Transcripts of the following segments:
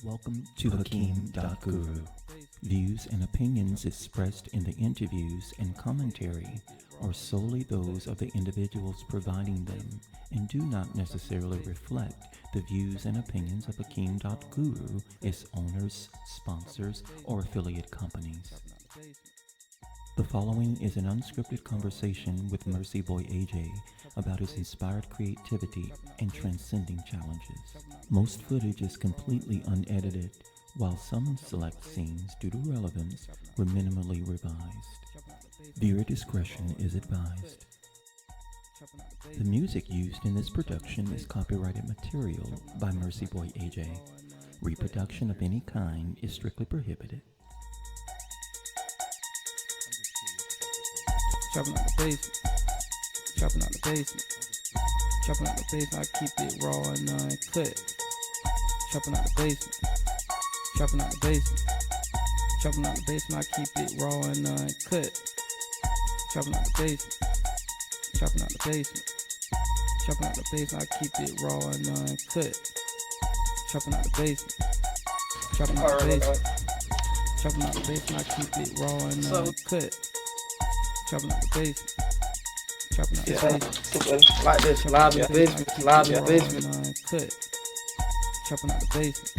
Welcome to Hakim.Guru. Views and opinions expressed in the interviews and commentary are solely those of the individuals providing them and do not necessarily reflect the views and opinions of Hakim.Guru, its owners, sponsors, or affiliate companies. The following is an unscripted conversation with MercyBoi AJ about his inspired creativity and transcending challenges. Most footage is completely unedited, while some select scenes, due to relevance, were minimally revised. Viewer discretion is advised. The music used in this production is copyrighted material by MercyBoi AJ. Reproduction of any kind is strictly prohibited. Chopping out the basement, chopping out the basement, chopping out the basement, I keep it raw and uncut. Chopping out the basement, chopping out the basement, chopping out the basement, I keep it raw and uncut. Chopping out the basement, chopping out the basement, chopping out the basement, I keep it raw and uncut. Chopping out the basement, chopping out the basement, chopping out the basement, I keep it raw and uncut. Chopping out the basement, chopping out the basement, Like this, live in the basement, live in the basement. Cut. Chopping out the basement.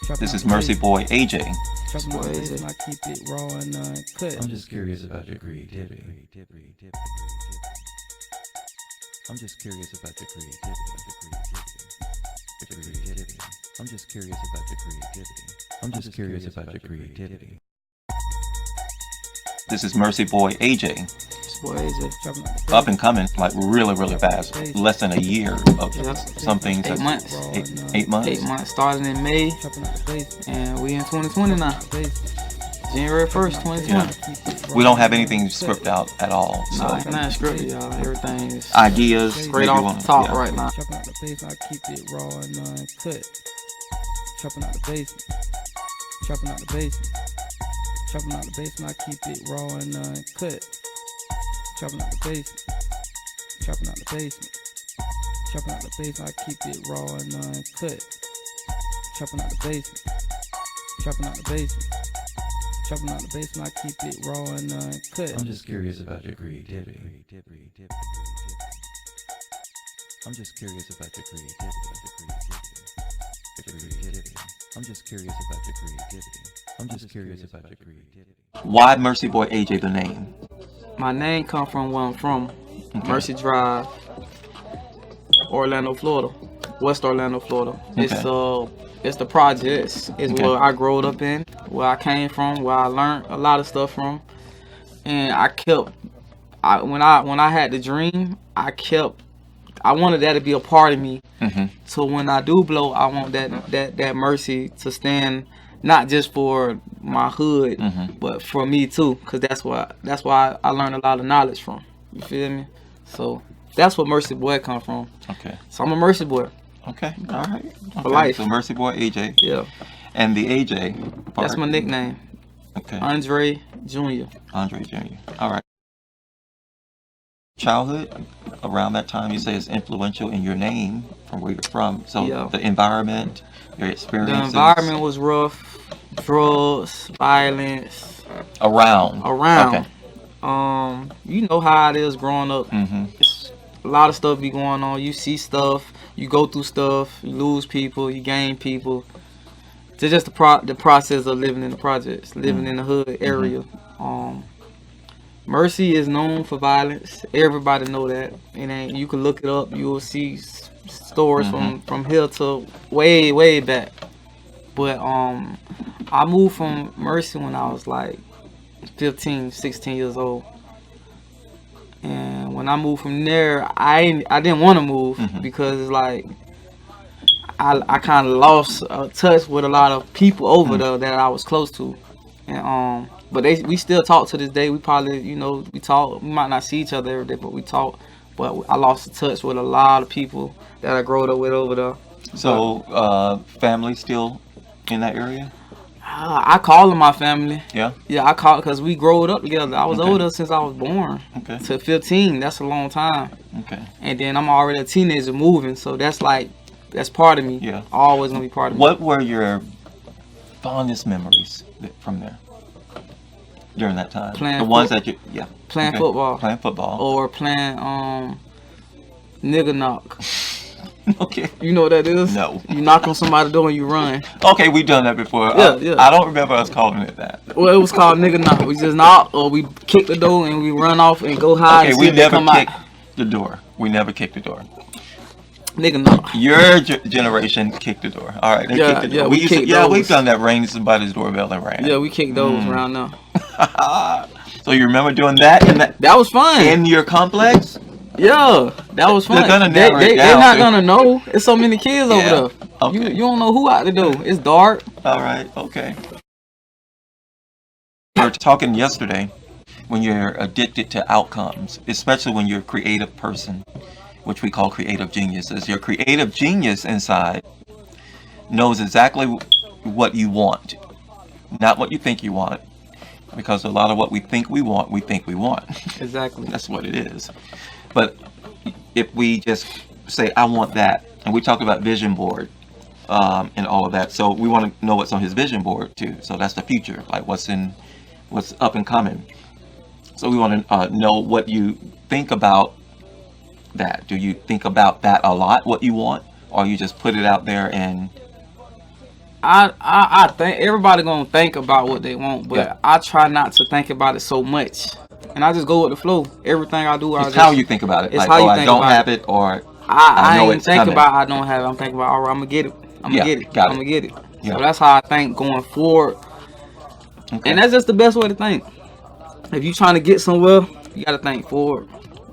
Chopping This out is the basement. MercyBoi AJ. Chopping out the basement, I keep it raw and uncut. I'm just curious about your creativity. I'm just curious about your creativity. I'm just curious about your creativity. I'm just curious about your creativity. This is MercyBoi AJ. Boy, AJ. Chopping out the Up and coming, like really fast. Less than a year of Yeah. some things. 8 months. 8 months. 8 months, starting in May, chopping out the basement. and we in 2020 now. Basement. January 1st, 2020. Yeah. We don't have anything scripted out at all. So Nah, it's not scripted, y'all. Everything is ideas, straight maybe off one- the top yeah. right now. Chopping out the basement, I keep it raw and uncut. Chopping out the basement. Chopping out the basement. Chopping out the basement, I keep it raw and uncut. Chopping out the basement. Chopping out the basement. Chopping out the basement, I keep it raw and uncut. Chopping out the basement. Chopping out the basement. Chopping out the basement, I keep it raw and uncut. I'm just curious about your creativity. I'm just curious about your creativity. I'm just curious about your creativity. I'm just curious about your creativity. Why MercyBoi AJ the name? My name come from where I'm from, Mercy Drive, Orlando, Florida, West Orlando, Florida. It's the projects. It's Okay. where I grew up in, where I came from, where I learned a lot of stuff from, and when I had the dream, I wanted that to be a part of me. So when I do blow, I want that mercy to stand not just for my hood, but for me too, cause that's why I learned a lot of knowledge from. You feel me? So that's what MercyBoi come from. Okay. So I'm a Mercy boy. Okay. All right. For life. So MercyBoi AJ. Yeah, And the AJ part. that's my nickname, Okay. Andre Jr. Andre Jr. All right. Childhood around that time, you say is influential in your name from where you're from. So Yeah. the environment, your The experiences. environment was rough, drugs, violence, around. around. Okay. You know how it is growing up. Mm-hmm. It's a lot of stuff be going on. You see stuff, you go through stuff, you lose people, you gain people. It's just the process of living in the projects, living in the hood area. Mercy is known for violence. Everybody know that. And you can look it up. You will see stories from here to way back. But I moved from Mercy when I was like 15, 16 years old. And when I moved from there, I didn't want to move because it's like I kind of lost touch with a lot of people over there that I was close to. And but we still talk to this day. We probably, we talk. We might not see each other every day, but we talk. But I lost touch with a lot of people that I grew up with over there. So family still in that area? I call them my family. Yeah. Yeah, I call because we growed up together. I was Okay. older since I was born. Okay. To 15, that's a long time. Okay. And then I'm already a teenager moving, so that's like that's part of me. Yeah. Always gonna be part of me. What were your fondest memories from there during that time? Playing the ones that you, yeah. Playing Okay. football. Playing football. Or playing nigga knock. Okay. You know what that is? No. You knock on somebody's door and you run. Okay, we've done that before. Yeah. I don't remember us calling it that. Well, it was called nigga knock. We just knock, or we kick the door and we run off and go hide. Okay, and we see if they never come kicked out. the door. We never kicked the door. Nigga knock. Your generation kicked the door. All right, they Yeah, kicked the door. yeah, we we used to, kicked yeah, those. we've done that. Rang somebody's doorbell and ran. Yeah, we kick those around now. So you remember doing that That was fun. in your complex? Yeah, that was fun. They're gonna narrow it They're down, not too. gonna know. It's so many kids Yeah. over there. Okay. You don't know who out the door. It's dark. All right. Okay. We were talking yesterday when you're addicted to outcomes, especially when you're a creative person, which we call creative geniuses. Your creative genius inside knows exactly what you want, not what you think you want, because a lot of what we think we want. Exactly. That's what it is. But if we just say, I want that, and we talk about vision board and all of that, so we want to know what's on his vision board too. So that's the future, like what's up and coming. So we want to know what you think about that. Do you think about that a lot, what you want, or you just put it out there and... I think everybody gonna think about what they want, but Yeah. I try not to think about it so much, and I just go with the flow. Everything I do, It's how you think about it. It's Like, how you I think don't about have it, or I know ain't it's think coming. about I don't have it. I'm thinking about, all right, I'm gonna get it. I'm Yeah, gonna get it. got I'm it. gonna get it. Yeah. So that's how I think going forward, Okay. and that's just the best way to think. If you trying to get somewhere, you gotta think forward.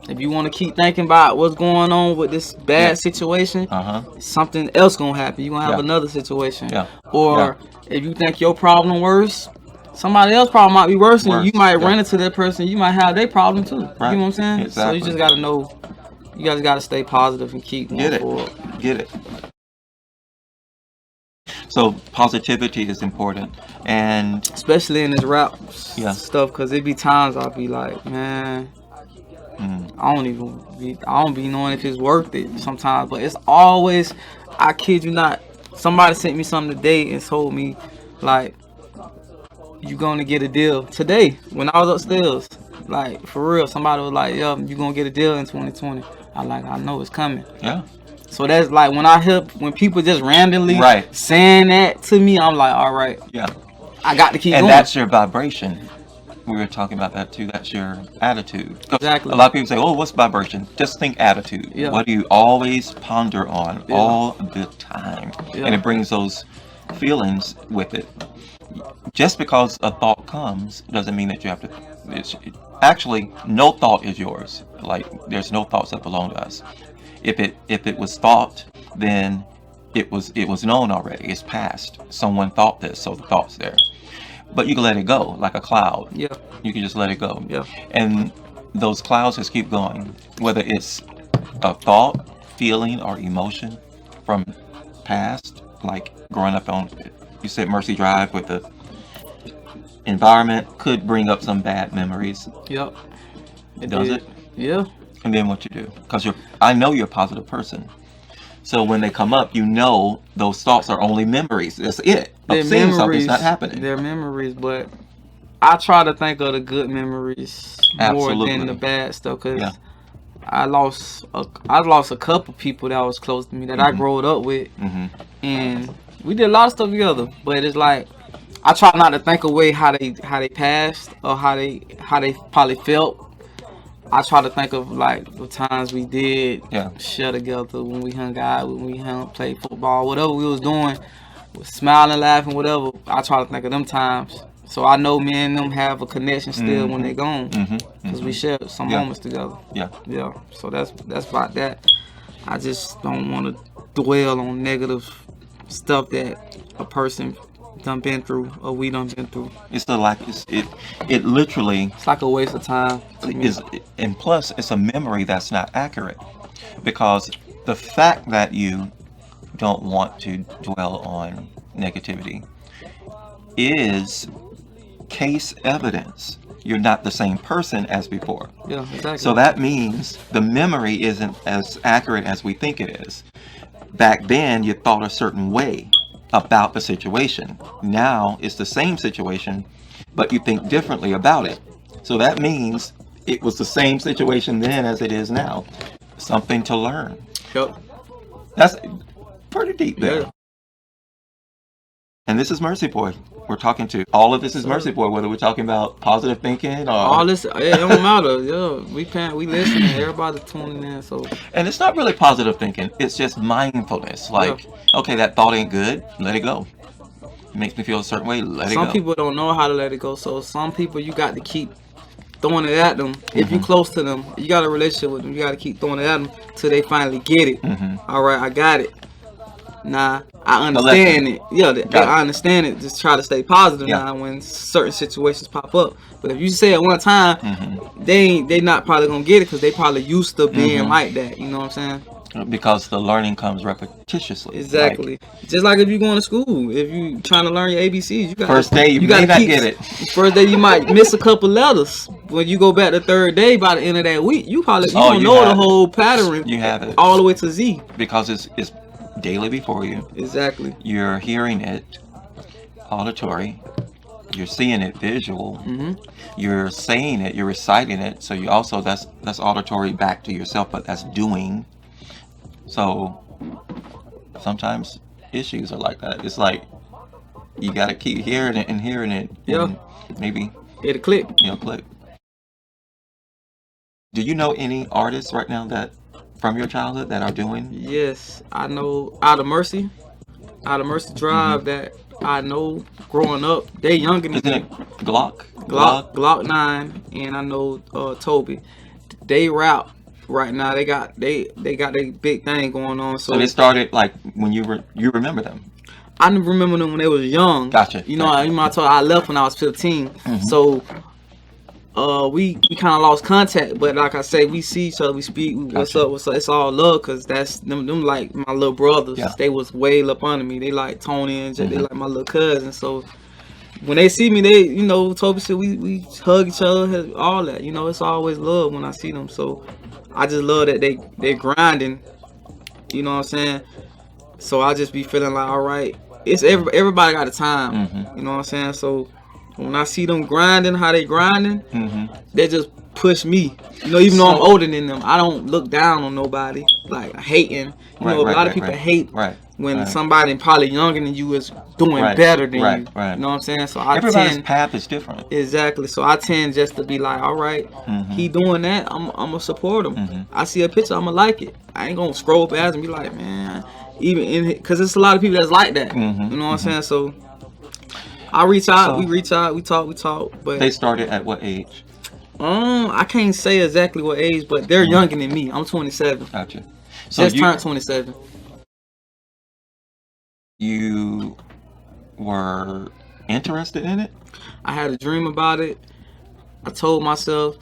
If you want to keep thinking about what's going on with this bad Yeah. situation, Uh-huh. something else gonna happen. You gonna have Yeah. another situation. Yeah. Or if you think your problem worse, somebody else's problem might be worse, and Worse, you might yeah. run into that person. You might have their problem too. Right. You know what I'm saying? So Exactly. you just gotta know. You guys gotta stay positive and keep Get going it. forward. Get it. So positivity is important, and Especially in this rap Yeah. stuff, cause it be times I'll be like, man, I don't be knowing if it's worth it sometimes. But it's always, I kid you not, somebody sent me something today and told me, like, you gonna get a deal today when I was upstairs. Like, for real, somebody was like, yo, you gonna get a deal in 2020. I know it's coming. yeah, So that's like when people just randomly Right. saying that to me, I'm like, all right, yeah. I got to keep And going. that's your vibration. We were talking about that too. That's your attitude. 'Cause Exactly. A lot of people say, "Oh, what's vibration?" Just think attitude. Yeah. What do you always ponder on Yeah. all the time? Yeah. And it brings those feelings with it. Just because a thought comes doesn't mean that you have to. Actually, no thought is yours. Like, there's no thoughts that belong to us. If it was thought, then it was known already. It's past. Someone thought this, so the thought's there. But you can let it go, like a cloud. Yeah. You can just let it go. Yeah. And those clouds just keep going. Whether it's a thought, feeling, or emotion from past, like growing up on, you said Mercy Drive, with the environment could bring up some bad memories. Yep. Does did. it? Yeah. And then what you do? Because I know you're a positive person. So when they come up, you know those thoughts are only memories. That's it. Of seeing something's not happening. They're memories, but I try to think of the good memories more Absolutely. than the bad stuff. Cause Yeah. I lost a couple people that was close to me that I growed up with, and we did a lot of stuff together. But it's like I try not to think away how they passed or how they probably felt. I try to think of like the times we did share together, when we hung out, when we played football, whatever we was doing, smiling, laughing, whatever. I try to think of them times, so I know me and them have a connection still when they're gone, because we shared some moments together. Yeah. Yeah. So that's about that. I just don't want to dwell on negative stuff that a person done been through or we done been through. It's it literally It's like a waste of time to me. and plus it's a memory that's not accurate, because the fact that you don't want to dwell on negativity is case evidence you're not the same person as before. Yeah, exactly. So that means the memory isn't as accurate as we think it is. back then you thought a certain way about the situation. Now it's the same situation, but you think differently about it. So that means it was the same situation then as it is now. Something to learn. Yep. That's pretty deep there. Yeah. And this is MercyBoi. We're talking to. All of this is MercyBoi, whether we're talking about positive thinking or All this, it don't matter. Yeah, we listening. Everybody tuning in. So. And it's not really positive thinking. It's just mindfulness. Like, okay, that thought ain't good. Let it go. It makes me feel a certain way. Let it go. Some people don't know how to let it go. So some people you got to keep throwing it at them. If you close to them, you got a relationship with them. You got to keep throwing it at them till they finally get it. All right, I got it. Nah, I understand it. Yeah, I understand it. Just try to stay positive now when certain situations pop up. But if you say it one time, they not probably gonna get it because they probably used to being like that. You know what I'm saying? Because the learning comes repetitiously. Exactly. Just like if you're going to school, if you trying to learn your ABCs, you got first day you may not get it. First day you might miss a couple letters. When you go back the third day, by the end of that week, you probably don't know the whole pattern. You have it all the way to Z because it's daily before you. Exactly. You're hearing it auditory. You're seeing it visual. You're saying it. You're reciting it. So you also that's auditory back to yourself, but that's doing. So sometimes issues are like that. It's like you gotta keep hearing it and hearing it. Yeah. Maybe it'll click. It'll click. Do you know any artists right now that from your childhood that are doing? Yes, I know out of Mercy Drive that I know growing up. They younger than me. Isn't it Glock 9, and I know Toby. They rap right now. They got their big thing going on. So they started like when you remember them. I remember them when they was young. Gotcha. You know, I left when I was 15. So we kind of lost contact, but like I say, we see each other, we speak, what's up, it's all love, cause that's them like my little brothers. They was way up under me. They like Tony and Jay, they like my little cousin. So when they see me, they, you know, Toby said we hug each other, all that. You know, it's always love when I see them. So I just love that they grinding. You know what I'm saying? So I just be feeling like, all right, it's everybody got a time. You know what I'm saying? So when I see them grinding, how they grinding, they just push me. You know, even though I'm older than them, I don't look down on nobody, like hating. You know, a lot of people hate when somebody probably younger than you is doing better than you. You know what I'm saying? So everybody's path is different. Exactly. So I tend just to be like, all right, he doing that, I'm gonna support him. I see a picture, I'm gonna like it. I ain't gonna scroll past and be like, man, even in it, because there's a lot of people that's like that. You know what I'm saying? So I reach out, we talk, but they started at what age? I can't say exactly what age, but they're younger than me. I'm 27. Gotcha. So just turned 27. You were interested in it? I had a dream about it. I told myself,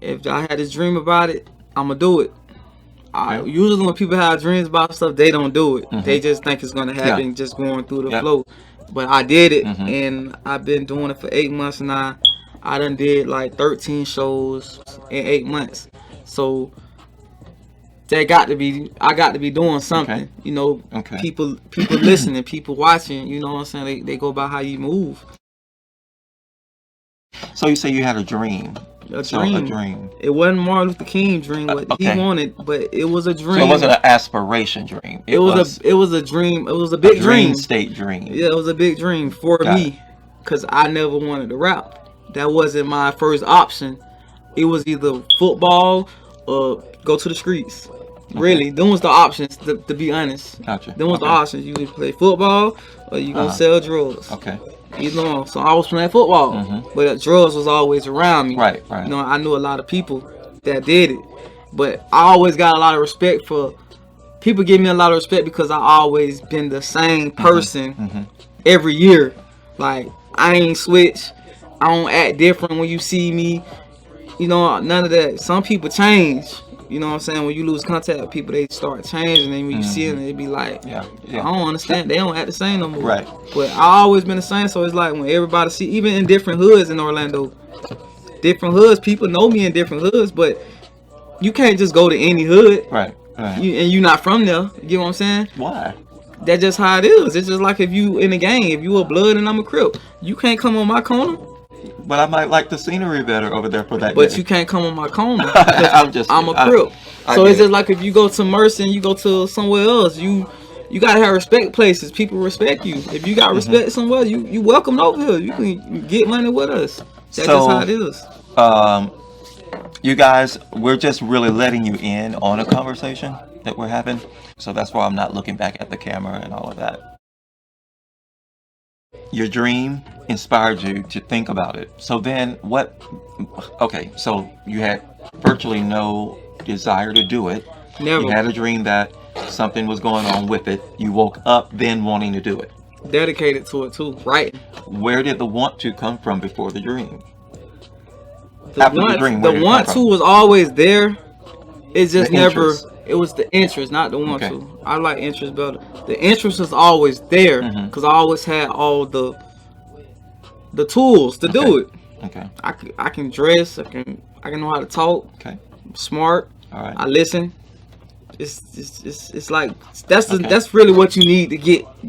if I had this dream about it, I'm gonna do it. Usually when people have dreams about stuff, they don't do it. They just think it's gonna happen, just going through the flow. But I did it, and I've been doing it for 8 months now. I done did like 13 shows in 8 months. So I got to be doing something. You know, people listening, people watching. You know what I'm saying? They go by how you move. So you say you had a dream. A dream. It wasn't Martin Luther King dream what he wanted, but it was a dream. So it wasn't an aspiration dream. It was a dream. It was a big dream. State dream. Yeah, it was a big dream for me, because I never wanted to rap. That wasn't my first option. It was either football or go to the streets. Really, them was the options. To be honest, gotcha. Them was the options. You would play football or you gonna sell drugs. Okay. You know, so I was playing football, but drugs was always around me. Right. You know, I knew a lot of people that did it, but I always got a lot of respect for people. Give me a lot of respect because I always been the same person every year. Like I ain't switch. I don't act different when you see me. You know, none of that. Some people change. You know what I'm saying? When you lose contact with people, they start changing. And when you see them, they be like, I don't understand. They don't act the same no more. Right. But I always been the same. So it's like when everybody see, even in different hoods in Orlando, different hoods, people know me in different hoods. But you can't just go to any hood. Right. Right. and you're not from there. You get what I'm saying? Why? That's just how it is. It's just like if you in a gang, if you a blood and I'm a Crip, you can't come on my corner. But I might like the scenery better over there for that But day. you can't come on my corner. I'm a Crip. So it's just like if you go to Mercy and you go to somewhere else, you gotta have respect places. People respect you. If you got respect somewhere, you welcome over here. You can get money with us. That's just how it is. You guys, we're just really letting you in on a conversation that we're having. So that's why I'm not looking back at the camera and all of that. Your dream inspired you to think about it. So then what? Okay, so you had virtually no desire to do it. Never. You had a dream that something was going on with it. You woke up then wanting to do it. Dedicated to it too, right? Where did the want to come from before the dream? The want to was always there. It's just never. Interest. It was the interest, not the want Okay. to. I like interest better. The interest was always there because I always had all the tools to do it. Okay. I can dress. I can know how to talk. Okay. I'm smart. All right. I listen. It's like that's really what you need to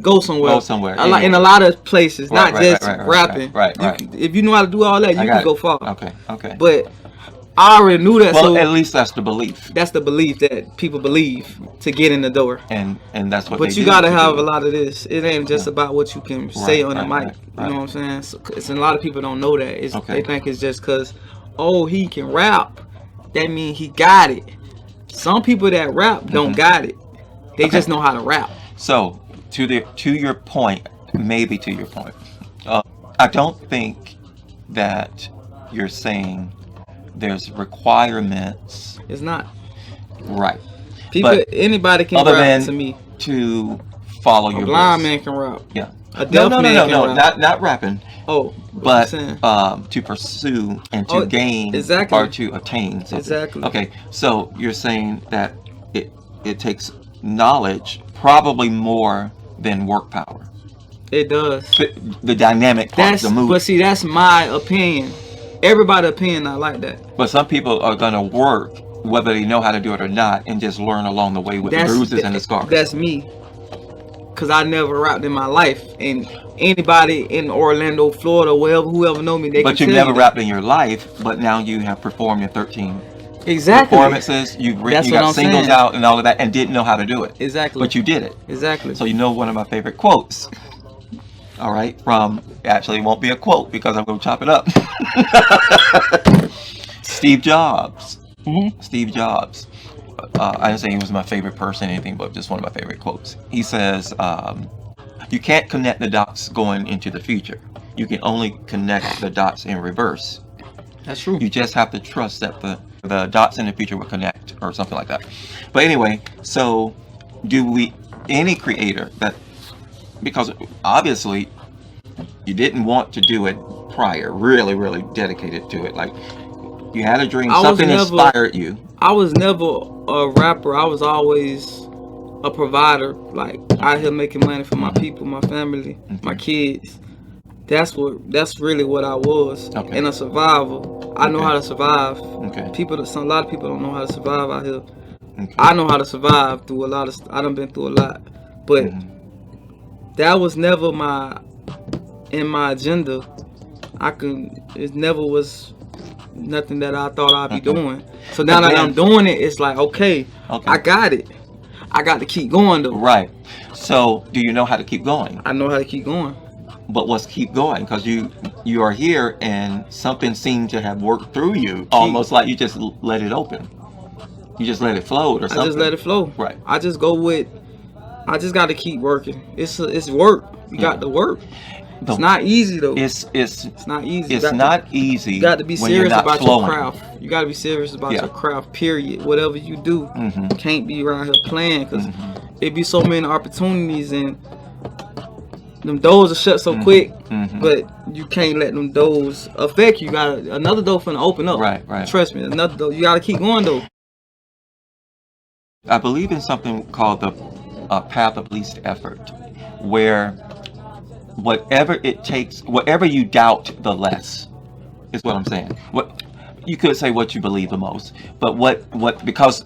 go somewhere. Go somewhere. I like in a lot of places, not just rapping. Right. If you know how to do all that, you can go far. Okay. But I already knew that. Well, so at least that's the belief. that's the belief that people believe to get in the door. And that's what. But they you do gotta to have do a it. lot of this. It ain't just about what you can say on the mic. right. You know what I'm saying? So, and a lot of people don't know that. Okay. They think it's just because, he can rap. That means he got it. Some people that rap don't got it. They just know how to rap. So to your point, I don't think that you're saying there's requirements. It's not. Right. Anybody can Other rap than to me. to follow your A blind voice. man can rap. Yeah. A deaf man can rap. Not rapping. Oh, But to pursue and to gain or to attain something. Exactly. Okay, so you're saying that it takes knowledge probably more than work power. It does. The dynamic part, the move. But see, that's my opinion. Everybody's opinion not like that. But some people are gonna work whether they know how to do it or not, and just learn along the way with the bruises and the scars. That's me. Cause I never rapped in my life, and anybody in Orlando, Florida, whoever know me, they But can you've tell never you rapped in your life, but now you have performed your 13 exactly performances. You got singles saying. out and all of that, and didn't know how to do it. Exactly. But you did it. Exactly. So you know one of my favorite quotes. All right, actually it won't be a quote because I'm going to chop it up. Steve Jobs. Steve Jobs. I didn't say he was my favorite person or anything, but just one of my favorite quotes. He says, you can't connect the dots going into the future. You can only connect the dots in reverse. That's true. You just have to trust that the dots in the future will connect or something like that. But anyway, so any creator because obviously you didn't want to do it prior, really, really dedicated to it. Like you had a dream, something inspired you. I was never a rapper. I was always a provider, like out here making money for my people, my family, my kids. That's really what I was. Okay. And a survivor. I know how to survive. Okay. A lot of people don't know how to survive out here. Okay. I know how to survive through a lot of. I done been through a lot, but that was never in my agenda. It never was nothing that I thought I'd be doing. So now that I'm doing it, it's like, okay, I got it. I got to keep going though. Right. So do you know how to keep going? I know how to keep going. But what's keep going? Because you are here and something seemed to have worked through you, almost like you just let it open. You just let it float or something. I just let it flow. Right. I just go with. I just got to keep working. It's work. You got to work. It's not easy though. It's not easy. It's not easy. You got to be when you're serious not about flowing. your craft. You got to be serious about your craft. Period. Whatever you do, you can't be around here playing because it be so many opportunities and them doors are shut so quick. But you can't let them doors affect you. You got another door finna open up. Right. Trust me, another door. You got to keep going though. I believe in something called the path of least effort, where whatever it takes, whatever you doubt the less, is what I'm saying. What you could say what you believe the most, but what because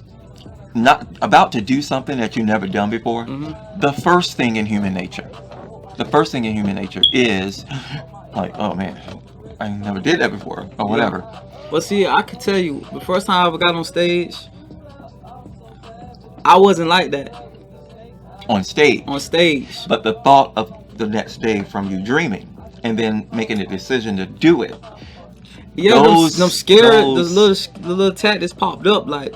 not about to do something that you've never done before, the first thing in human nature is like, oh man, I never did that before, or whatever. Well, see, I can tell you, the first time I ever got on stage, I wasn't like that. On stage. But the thought of the next day from you dreaming and then making a decision to do it. Yeah, them scared, the little tactics popped up like,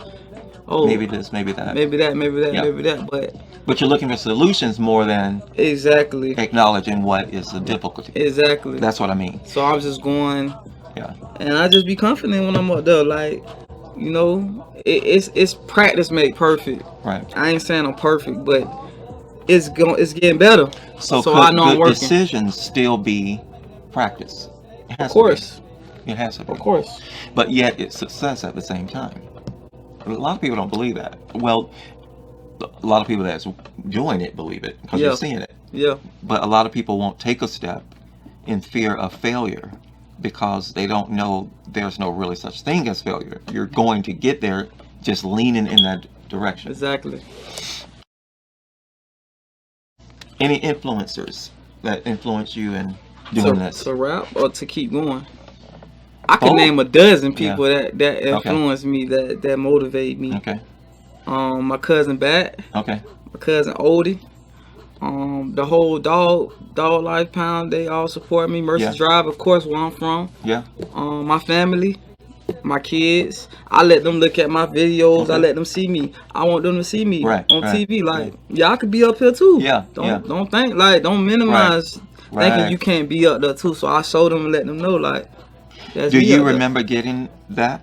oh, maybe this, maybe that. Maybe that, But you're looking for solutions more than exactly acknowledging what is the difficulty. Exactly. That's what I mean. So I was just going, yeah, and I just be confident when I'm up there. Like, you know, it's practice make perfect. Right. I ain't saying I'm perfect, but it's getting better. So I know I'm working. Decisions still be practice. Of course. It has to be. Of course. But yet it's success at the same time. A lot of people don't believe that. Well, a lot of people that's doing it believe it because they're seeing it. Yeah. But a lot of people won't take a step in fear of failure because they don't know there's no really such thing as failure. You're going to get there just leaning in that direction. Exactly. Any influencers that influence you in doing this? To rap or to keep going? I can name a dozen people that influence me, that motivate me. Okay. My cousin Bat. Okay. My cousin Odie. The whole dog life pound, they all support me. Mercy Drive, of course, where I'm from. Yeah. My family, my kids. I let them look at my videos. Okay. I let them see me. I want them to see me on TV. Like, I could be up here too. Yeah. Don't think don't minimize thinking you can't be up there too. So I show them and let them know like. Do you remember getting that?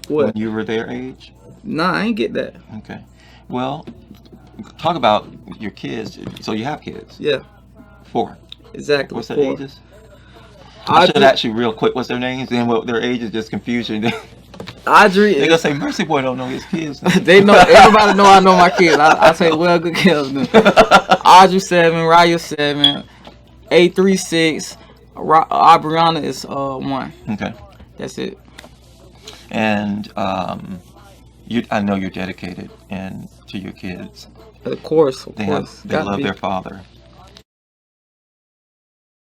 What? When you were their age? Nah, I ain't get that. Okay. Well, talk about your kids. So you have kids? Yeah. 4. Exactly. What's their ages? I should actually real quick. What's their names? And what their ages? Just confusion. Audrey. They gonna say MercyBoi don't know his kids. They know. Everybody know I know my kids. I say well, good kids. Audrey 7, Raya 7, A3 6. Abriana is 1. Okay. That's it. And I know you're dedicated and to your kids. Of course. They love their father.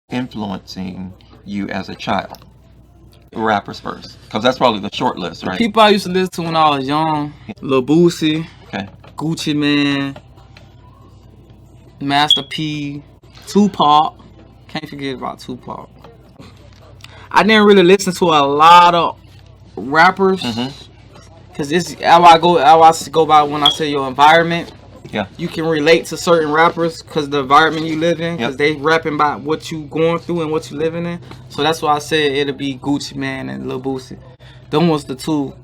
Influencing you as a child. Rappers first, because that's probably the short list, right? People I used to listen to when I was young. Lil Boosie. Okay. Gucci Mane. Master P. Tupac. Can't forget about Tupac. I didn't really listen to a lot of rappers because it's how I go by when I say your environment. Yeah. You can relate to certain rappers because the environment you live in, because they rapping about what you going through and what you living in. So that's why I said it'll be Gucci Mane and Lil Boosie. Them was the two.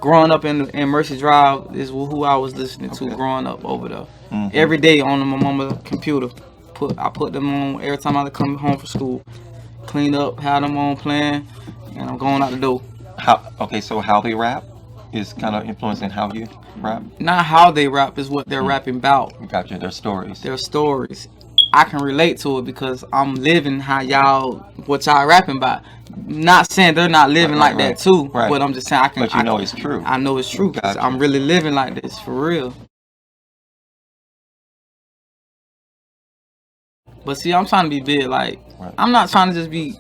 Growing up in Mercy Drive is who I was listening to growing up over there. Every day on my mama's computer. I put them on every time I come home from school. Clean up, have them on playing, and I'm going out the door. So how they rap is kind of influencing how you rap? Not how they rap, is what they're rapping about. Gotcha, their stories. Their stories. I can relate to it because I'm living what y'all rapping about. Not saying they're not living that too, but I'm just saying I can. But know it's true. I know it's true because I'm really living like this for real. But see, I'm trying to be big. Like, I'm not trying to just be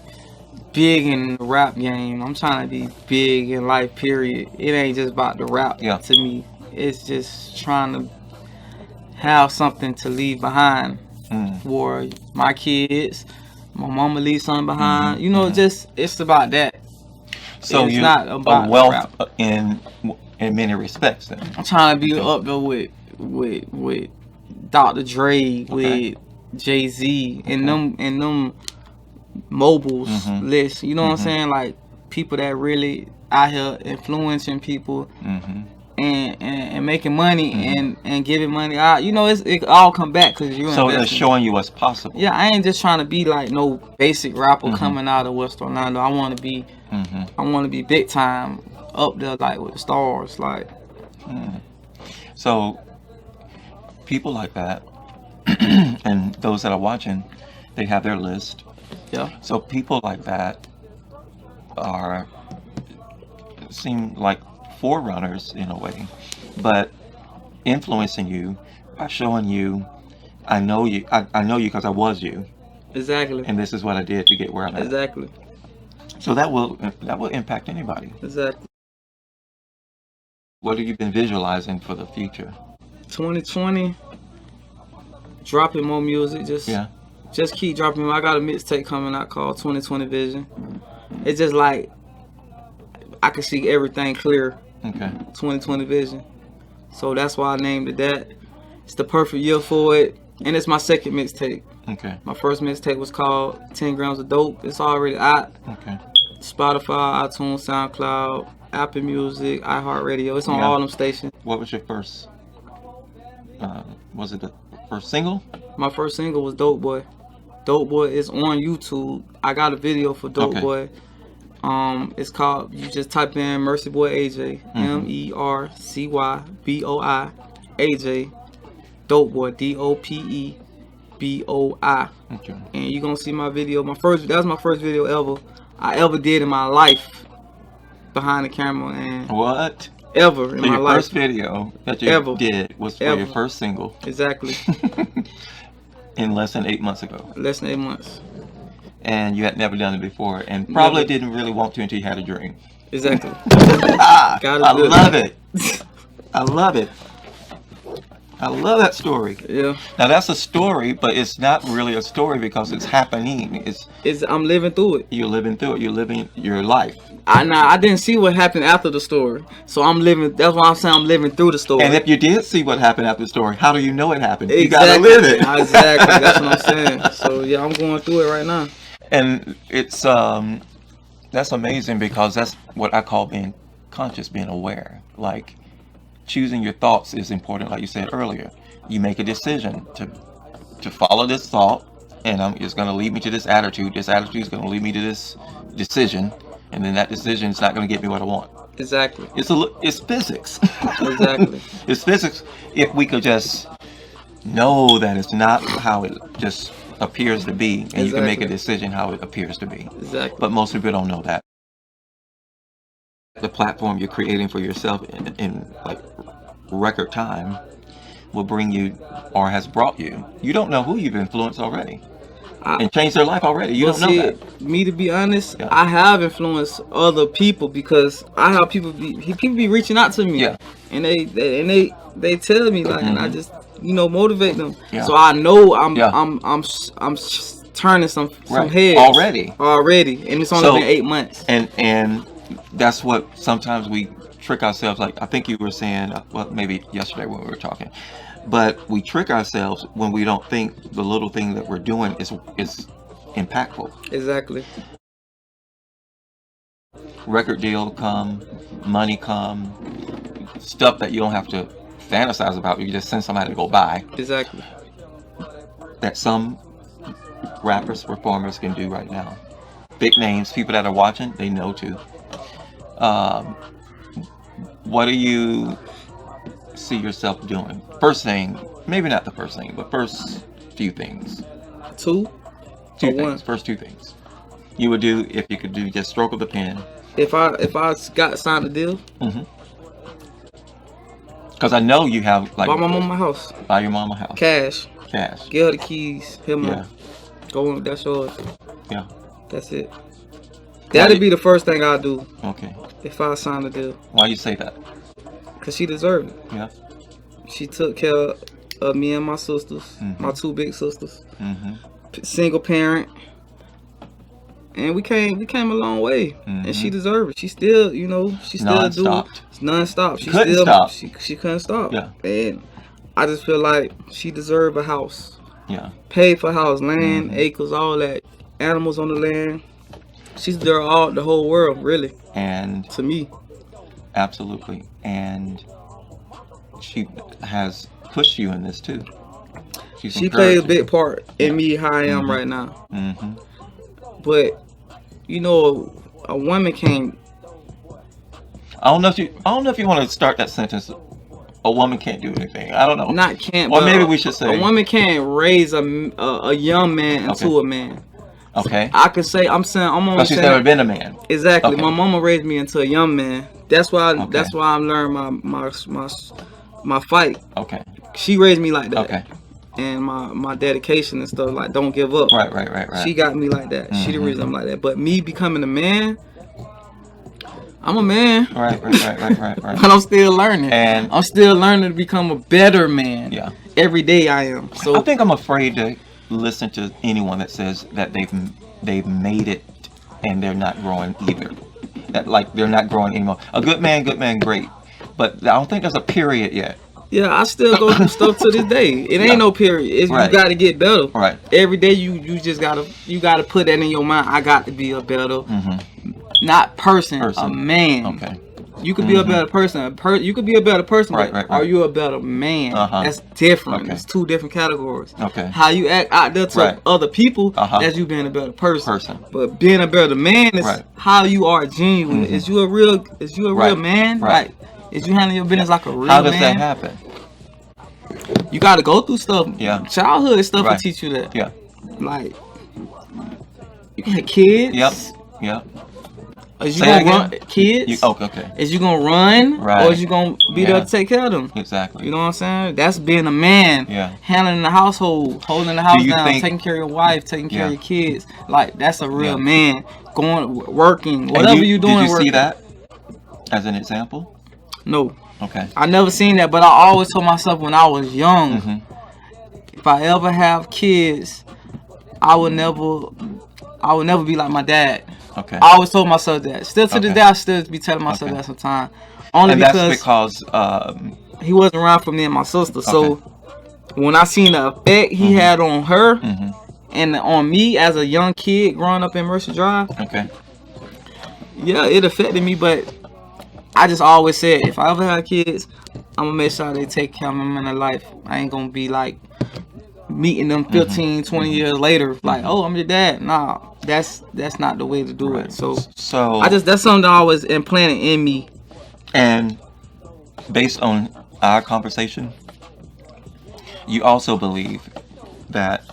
big in the rap game. I'm trying to be big in life, period. It ain't just about the rap to me. It's just trying to have something to leave behind for my kids. My mama leave something behind. You know, it's about that. So it's not about a wealth rap. in many respects. Then I'm trying to be up there with Dr. Dre, with Jay-Z and them mobiles list. You know what I'm saying? Like people that really out here influencing people and making money and giving money out. You know, it all come back because you're so it's showing you what's possible. Yeah, I ain't just trying to be like no basic rapper coming out of West Orlando. I want to be big time up there like with the stars. Like so people like that. And those that are watching, they have their list. Yeah. So people like that seem like forerunners in a way, but influencing you by showing you, I know you because I was you, Exactly. and this is what I did to get where I'm at. Exactly. So that will impact anybody. Exactly. What have you been visualizing for the future? 2020, dropping more music. Just keep dropping more. I got a mixtape coming out called 2020 Vision. It's just like I can see everything clear. Okay. 2020 Vision. So that's why I named it that. It's the perfect year for it. And it's my second mixtape. Okay. My first mixtape was called 10 Grams of Dope. It's already out. Okay. Spotify, iTunes, SoundCloud, Apple Music, iHeartRadio. It's on all them stations. What was your first? Was it the first single? My first single was Dope Boy. Dope Boy is on YouTube. I got a video for Dope Boy. It's called, you just type in MercyBoi AJ, MErcyboi AJ, Dope Boy, DOPEBOI. Okay. And you gonna see my video. That was my first video I ever did in my life, behind the camera. And what? Ever in my life. Your first video that you did was for your first single. Exactly. In less than 8 months ago. Less than 8 months. And you had never done it before, and probably didn't really want to until you had a dream. Exactly. I love it. I love it. I love that story. Yeah. Now that's a story, but it's not really a story because it's happening. I'm living through it. You're living through it. You're living your life. I didn't see what happened after the story, so I'm living. That's why I'm saying I'm living through the story. And if you did see what happened after the story, how do you know it happened? Exactly. You gotta live it. Exactly. That's what I'm saying. So yeah, I'm going through it right now. And it's that's amazing because that's what I call being conscious, being aware. Like choosing your thoughts is important, like you said earlier. You make a decision to follow this thought, and it's going to lead me to this attitude. This attitude is going to lead me to this decision, and then that decision is not going to get me what I want. Exactly. It's physics. Exactly. It's physics. If we could just know that it's not how it just appears to be, and you can make a decision how it appears to be. Exactly. But most people don't know that. The platform you're creating for yourself in like record time will bring you, or has brought you. You don't know who you've influenced already, and changed their life already. You don't know that. Me, to be honest, I have influenced other people because I have people be reaching out to me, and they tell me like, and I just motivate them. Yeah. So I know I'm turning some heads already, and it's only been 8 months. And that's what sometimes we trick ourselves. Like I think you were saying, well, maybe yesterday when we were talking, but we trick ourselves when we don't think the little thing that we're doing is impactful. Exactly. Record deal come, money come, stuff that you don't have to fantasize about. You just send somebody to go buy. Exactly. That some rappers, performers can do right now. Big names, people that are watching, they know too. What do you see yourself doing? First thing, maybe not the first thing, but first few things. Two things. One? First two things you would do if you could do just stroke of the pen. If I got signed a deal. Because I know you have like buy my mama house. Buy your mama house. Cash. Give her the keys. Him. Yeah. Go on. That's yours. Yeah. That's it. That'd be the first thing I'll do. Okay. If I sign a deal. Why you say that? Cause she deserved it. Yeah. She took care of me and my sisters, my two big sisters. Single parent, and we came a long way. And she deserved it. She still, she still non-stop. She couldn't stop. She couldn't stop. Yeah. And I just feel like she deserved a house. Yeah. Paid for house, land, acres, all that, animals on the land. She's there the whole world, really. And to me. Absolutely. And she has pushed you in this too. She played a big part in me how I am right now. But a woman can't. I don't know if you want to start that sentence. A woman can't do anything. I don't know. Not can't. Or maybe we should say a woman can't raise a young man into a man. Okay. I could say I'm only but she's never been a man. Exactly. Okay. My mama raised me into a young man. That's why I'm learning my fight. Okay. She raised me like that. Okay. And my dedication and stuff, like, don't give up. Right. She got me like that. She the reason I'm like that. But me becoming a man, I'm a man. Right. But I'm still learning. And I'm still learning to become a better man. Yeah. Every day I am. So I think I'm afraid to listen to anyone that says that they've made it and they're not growing either. That, like, they're not growing anymore. A good man, great. But I don't think there's a period yet. yeah, I still go through stuff to this day. It ain't no period. It's, Right. You got to get better. Right. Every day you just gotta put that in your mind. I got to be a better, not person, a man. Okay. You could be a better person. You could be a better person, Right, but right. are you a better man? Uh-huh. That's different. Okay. It's two different categories. Okay. How you act out there to Right. other people, Uh-huh. that's you being a better person. Person. But being a better man is Right. how you are genuine. Is you a real Right. man? Right. Like, is you handling your business like a real man? How does that happen? You got to go through stuff. Yeah. Childhood stuff will Right. teach you that. Yeah. Like, you can have kids. Yep. Is you Say gonna that run again? kids? Okay. Is you gonna run? Right. Or is you gonna be there to take care of them? Exactly. You know what I'm saying? That's being a man. Yeah. Handling the household, holding the house you down, think- taking care of your wife, taking care of Yeah. your kids. Like, that's a real Yeah. man. Going, working, And whatever you doing. Did you working. see that as an example? No, Okay. I never seen that. But I always told myself when I was young, if I ever have kids, I would never be like my dad. Okay. I always told myself that. Still to this Okay. day, I still be telling myself Okay. that sometimes. Only And because that's because he wasn't around for me and my sister. So when I seen the effect he had on her and on me as a young kid growing up in Mercy Drive, okay. yeah, it affected me. But I just always said, if I ever have kids, I'm gonna make sure they take care of them in their life. I ain't gonna be like meeting them 15, 20 years later, like, oh, I'm your dad. Nah, that's not the way to do it. So that's something that always implanted in me. And based on our conversation, you also believe that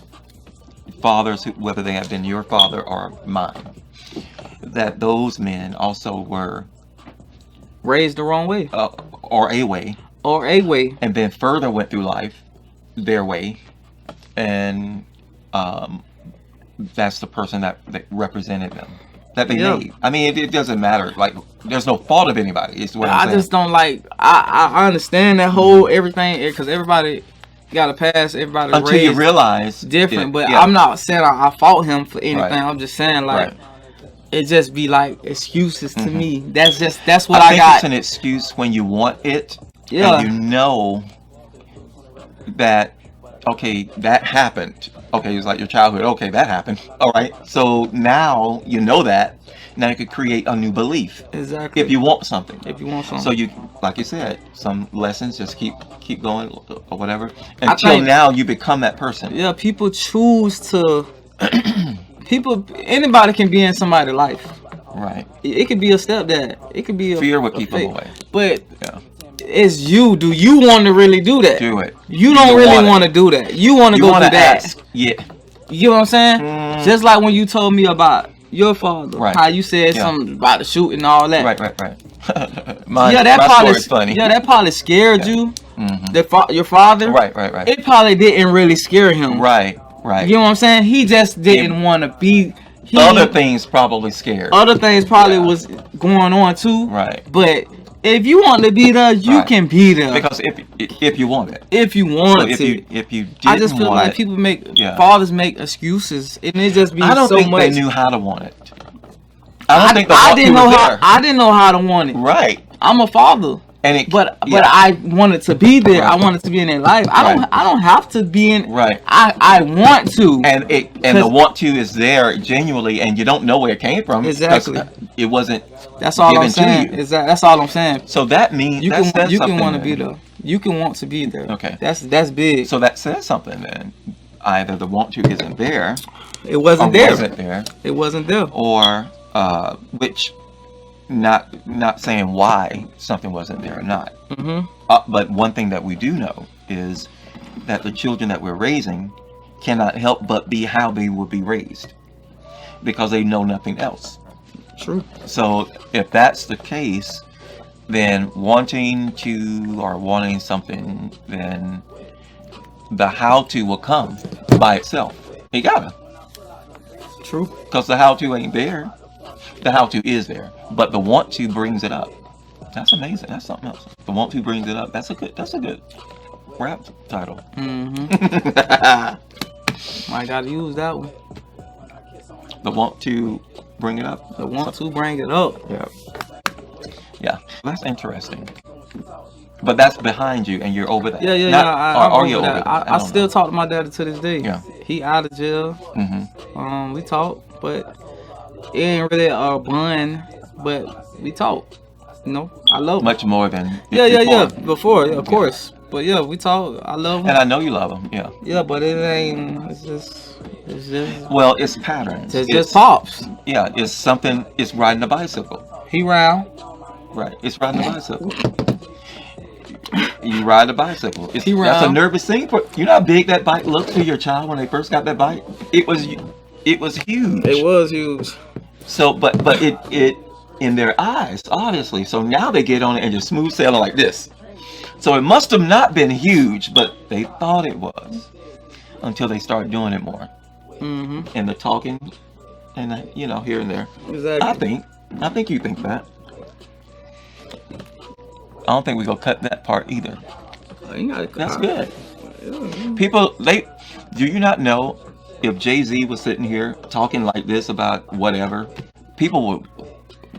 fathers, whether they have been your father or mine, that those men also were Raised the wrong way. or a way, and then further went through life their way, and that's the person that represented them, that they made. I mean, it doesn't matter. Like, there's no fault of anybody. It's what I'm saying. I just don't like. I understand that whole everything, because everybody got to pass. Everybody until raised you realize different. But I'm not saying I fault him for anything. Right. I'm just saying, like, Right. it just be like excuses to me. That's what I I think got. it's an excuse when you want it, Yeah. and you know that, okay, that happened. Okay, it's like your childhood. Okay, that happened. All right. So now you know that. Now you could create a new belief. Exactly. If you want something. So you, like you said, some lessons, just keep going or whatever I until think- now you become that person. yeah, people choose to. Anybody can be in somebody's life. Right. It could be a stepdad. It could be a Fear would a keep them fake- away. But Yeah. it's you. Do you want to really do that? Do it. You don't really want want to do that. You want to go do wanna that. ask. Yeah. You know what I'm saying? Just like when you told me about your father, Right. how you said Yeah. something about the shooting and all that. Right. That my probably story's funny. Yeah, that probably scared you. Your father. Right. It probably didn't really scare him. Right. You know what I'm saying? He just didn't want to be. Other things probably scared. Other things probably was going on too. Right. But if you want to be there, you can be there. Because if you want it. If you want if to. you didn't I just feel want like it, people fathers make excuses, and it just be I don't so think much. they knew how to want it. I don't think the I want didn't to know was how. there. I didn't know how to want it. Right. I'm a father. But I wanted to be there. Right. I wanted to be in their life. I don't have to be in. Right. I want to. And the want to is there genuinely, and you don't know where it came from. Exactly. It wasn't. That's all I'm given to saying. you. That's all I'm saying. So that means You that can says something want to then. be there. You can want to be there. Okay. That's big. So that says something then. Either the want to isn't there. It wasn't or there. Wasn't there. It wasn't there. Or which. Not saying why something wasn't there or not. But one thing that we do know is that the children that we're raising cannot help but be how they will be raised, because they know nothing else. True. So if that's the case, than wanting something, then the how-to will come by itself. You gotta. True. Because the how-to ain't there. The how-to is there. But the want-to brings it up. That's amazing. That's something else. The want-to brings it up. That's a good rap title. I gotta use that one. The want-to bring it up. The want to bring it up. Yeah. That's interesting. But that's behind you and you're over that. Yeah. I'm over that? I still talk to my daddy to this day. Yeah. He out of jail. We talk, but it ain't really a bond, but we talk. You know, I love him. Much more than before, of course. But yeah, we talk. I love him. And I know you love him, yeah. Yeah, but it ain't. It's just. Well, it's patterns. It's just pops. Yeah, it's something. It's riding a bicycle. He round. Right. It's riding a bicycle. You ride a bicycle. That's a nervous thing. You know how big that bike looked to your child when they first got that bike? It was huge. It was huge. So, but it in their eyes, obviously. So now they get on it and just smooth sailing like this. So it must have not been huge, but they thought it was until they start doing it more. And the talking, and here and there. Exactly. I think you think that. I don't think we're gonna cut that part either. That's good. People, do you not know if Jay-Z was sitting here talking like this about whatever, people would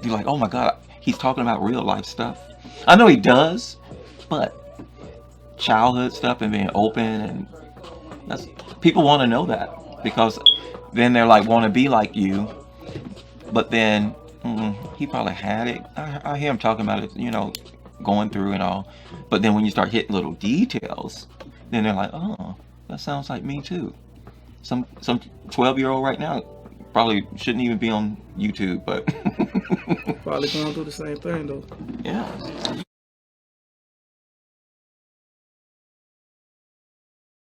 be like, oh my God, he's talking about real life stuff. I know he does, but childhood stuff and being open, and people want to know that, because then they're like, want to be like you, but then he probably had it. I hear him talking about it, going through and all, but then when you start hitting little details, then they're like, oh, that sounds like me too. Some 12-year-old right now probably shouldn't even be on YouTube, but probably going through the same thing though. Yeah.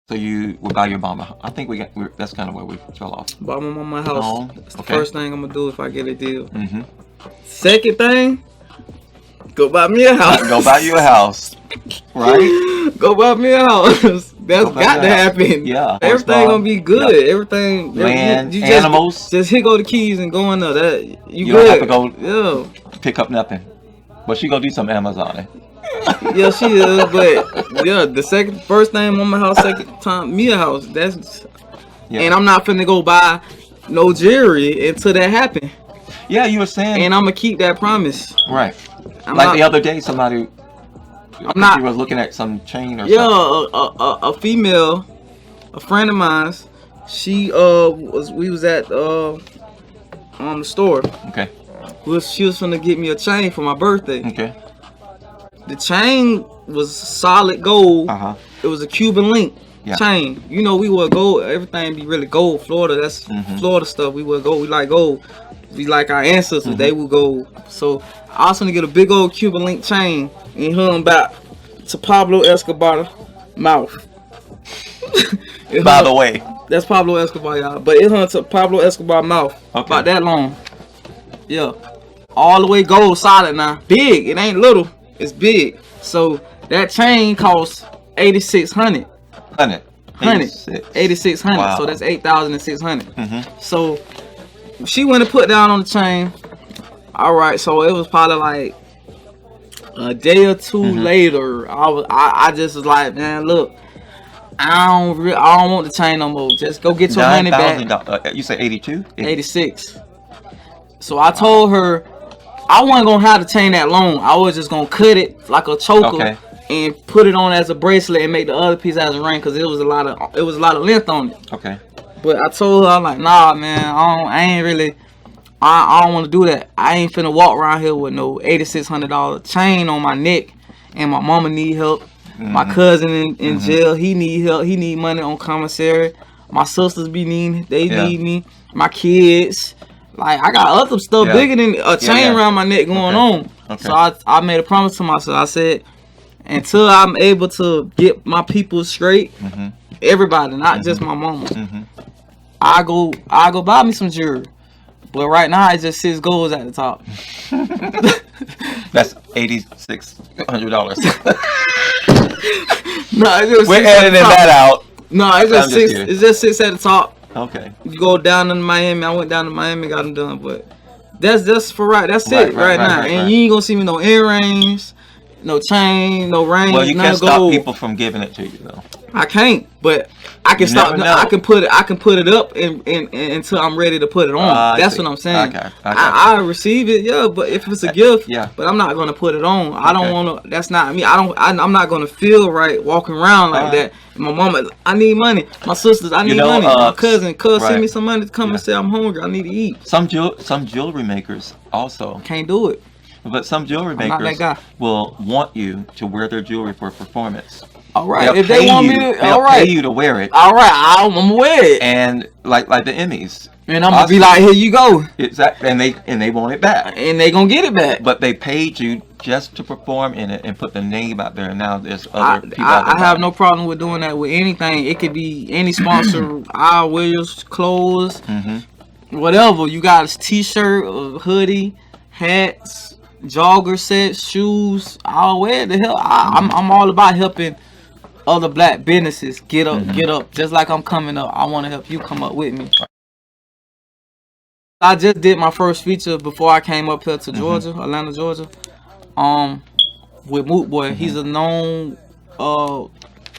So you would buy your mama. I think that's kind of where we fell off. Buy my mama a house. That's the first thing I'm gonna do if I get a deal. Second thing, go buy me a house. Go buy you a house. Right? Go buy me a house. That's got to happen. Yeah. Everything gonna be good. Yeah. Everything. Land, you animals. Just here go the keys and go in there. That you don't good. have to go pick up nothing. But she gonna do some Amazoning. Yeah, she is. But yeah, first thing on my house, second time me a house. And I'm not finna go buy no jewelry until that happen. Yeah, you were saying. And I'm gonna keep that promise. Right. The other day, somebody. You was looking at some chain or something. Yeah, a female, a friend of mine. She we was at the store. Okay. She was finna get me a chain for my birthday. Okay. The chain was solid gold. It was a Cuban link chain. We would gold. Everything be really gold. Florida, that's Florida stuff. We would gold. We like gold. We like our ancestors. They would gold. So I was gonna get a big old Cuban link chain and hung back to Pablo Escobar's mouth. By the way, that's Pablo Escobar, y'all. But it hung to Pablo Escobar's mouth. About that long. Yeah. All the way gold, solid now. Big. It ain't little. It's big. So that chain costs $8,600. 8,600. Wow. So that's $8,600. So she went and put down on the chain. All right. So it was probably like a day or two later. I just was like, man, look, I don't want the chain no more. Just go get your money back. You say 82? 86. So I told her I wasn't gonna have the chain that long. I was just gonna cut it like a choker and put it on as a bracelet and make the other piece as a ring, because it was a lot of length on it. Okay. But I told her, I'm like, nah, man, I don't want to do that. I ain't finna walk around here with no $8,600 chain on my neck, and my mama need help. My cousin in jail, he need help. He need money on commissary. My sisters need me. My kids. Like, I got other stuff bigger than a chain around my neck going on. Okay. So I made a promise to myself. I said, until I'm able to get my people straight, everybody, not just my mama, I go buy me some jewelry. But right now, it just 6 goals at the top. That's $8,600. No, it's just We're editing that out. No, it's just six. It's just 6 at the top. Okay. You go down to Miami. I went down to Miami, got them done, but that's for right. That's it right now. And you ain't gonna see me no earrings, no chain, no ring. Well, you can't stop people from giving it to you though. I can't, but I can stop. I can put it up and until I'm ready to put it on. That's what I'm saying. I receive it, yeah. But if it's a gift, but I'm not gonna put it on. I don't wanna. That's not me. I'm not gonna feel right walking around like that. My mama, I need money. My sisters, I need money. My cousin, send me some money to come and say I'm hungry. I need to eat. Some jewelry makers also can't do it. But some jewelry makers will want you to wear their jewelry for a performance. All right, if they want me to, they'll pay you to wear it. All right, I'm gonna wear it. And like the Emmys. And I'm gonna be like, here you go. Exactly, and they want it back. And they gonna get it back. But they paid you just to perform in it and put the name out there. And now there's other people. I have no problem with doing that with anything. It could be any sponsor. I wear clothes, whatever. You got a T-shirt, a hoodie, hats, jogger sets, shoes. I'll wear the hell. I'm all about helping other black businesses get up. Just like I'm coming up, I want to help you come up with me. I just did my first feature before I came up here to Georgia, Atlanta, Georgia. With MercyBoi. He's a known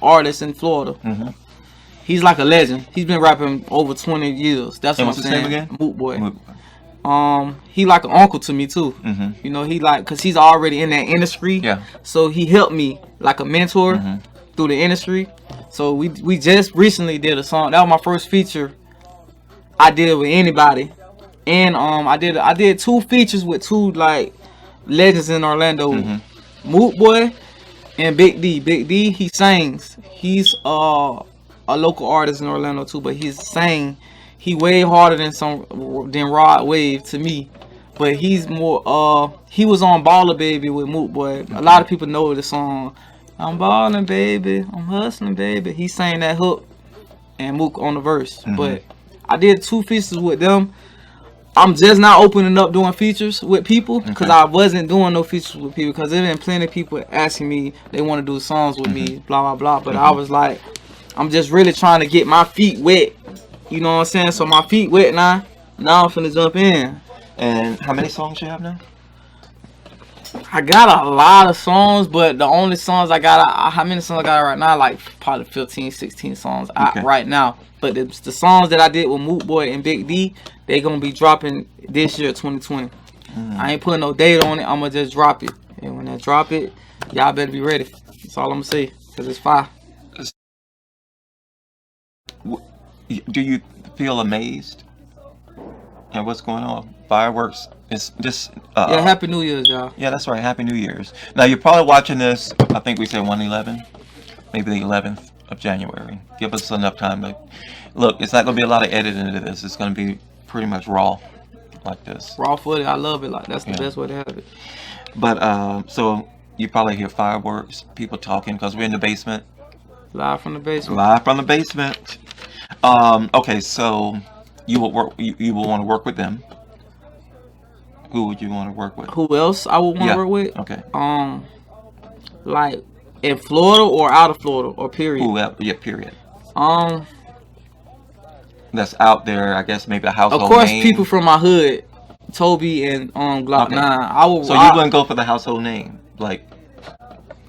artist in Florida. He's like a legend. He's been rapping over 20 years. That's what I'm saying. What's his name again? MercyBoi. He like an uncle to me too. You know, he like, cause he's already in that industry. Yeah. So he helped me like a mentor through the industry. So we just recently did a song. That was my first feature I did with anybody. And I did 2 features with 2 like legends in Orlando. MercyBoi and Big D. Big D, he sings. He's a local artist in Orlando too, but he's sang. He way harder than Rod Wave to me. But he's more he was on Baller Baby with MercyBoi. A lot of people know the song. I'm ballin', baby. I'm hustling, baby. He sang that hook and Mook on the verse. But I did 2 features with them. I'm just not opening up doing features with people because I wasn't doing no features with people because there been plenty of people asking me they want to do songs with me, blah blah blah. But I was like, I'm just really trying to get my feet wet. You know what I'm saying? So my feet wet now. Now I'm finna jump in. And how many songs you have now? I got a lot of songs, but the only songs I got, how many songs I got right now? Like probably 15, 16 songs out right now. But the songs that I did with MercyBoi and Big D, they gonna be dropping this year, 2020. I ain't putting no date on it. I'm gonna just drop it. And when I drop it, y'all better be ready. That's all I'm gonna say, cause it's fire. Do you feel amazed at what's going on? Fireworks. It's just yeah, Happy New Year's, y'all. Yeah, that's right. Happy New Year's. Now you're probably watching this. I think we said 1/11, maybe the 11th of January. Give us enough time to look. It's not gonna be a lot of editing into this. It's gonna be pretty much raw, like this. Raw footage. I love it. Like that's the best way to have it. But so you probably hear fireworks, people talking because we're in the basement. Live from the basement. Live from the basement. Okay, so you will work. You will want to work with them. Who would you want to work with? Who else I would want to work with? Okay. Like in Florida or out of Florida or period? Yeah, period. That's out there. I guess maybe a household name. Of course, people from my hood, Toby and Glock 9. I would. So you wouldn't go for the household name, like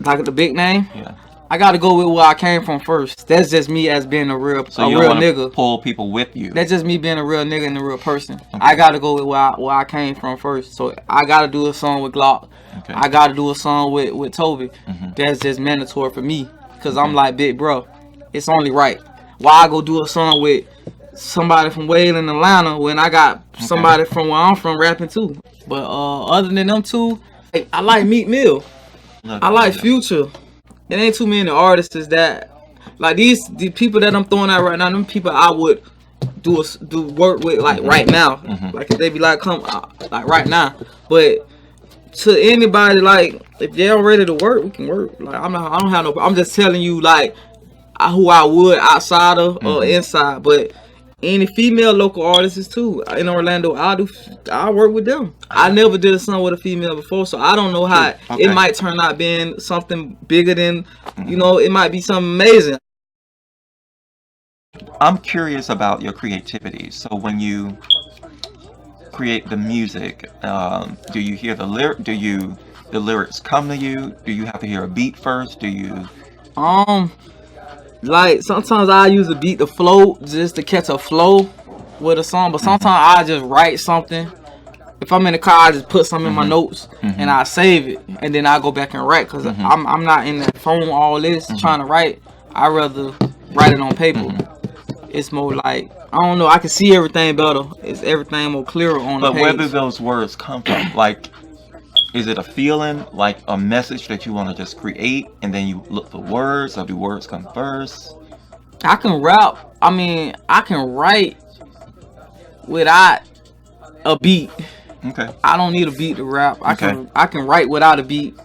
the big name? Yeah. I gotta go with where I came from first. That's just me as being a real nigga. Pull people with you. That's just me being a real nigga and a real person. Okay. I gotta go with where I came from first. So I gotta do a song with Glock. Okay. I gotta do a song with Toby. That's just mandatory for me. Cause I'm like, big bro, it's only right. Why I go do a song with somebody from Wayland, Atlanta when I got somebody from where I'm from rapping too? But other than them two, I like Meek Mill. I like Future. There ain't too many artists that like the people that I'm throwing out right now. Them people I would do work with like right now. Like if they be like come like right now. But to anybody like if they're ready to work, we can work. Like I don't have no. I'm just telling you like who I would outside of or inside. But any female local artists too in Orlando, I work with them. I never did a song with a female before, so I don't know how it might turn out being something bigger than, you know, it might be something amazing. I'm curious about your creativity. So when you create the music, do you hear the lyric? The lyrics come to you? Do you have to hear a beat first? Do you? Like sometimes I use a beat to flow, just to catch a flow with a song. But sometimes I just write something. If I'm in the car, I just put something in my notes and I save it, and then I go back and write. Cause I'm not in the phone all this trying to write. I rather write it on paper. It's more like, I don't know, I can see everything better. It's everything more clearer on the page. But where do those words come from? Like, is it a feeling, like a message that you want to just create, and then you look for words, or do words come first? I can rap. I mean, I can write without a beat. Okay. I don't need a beat to rap. I can write without a beat.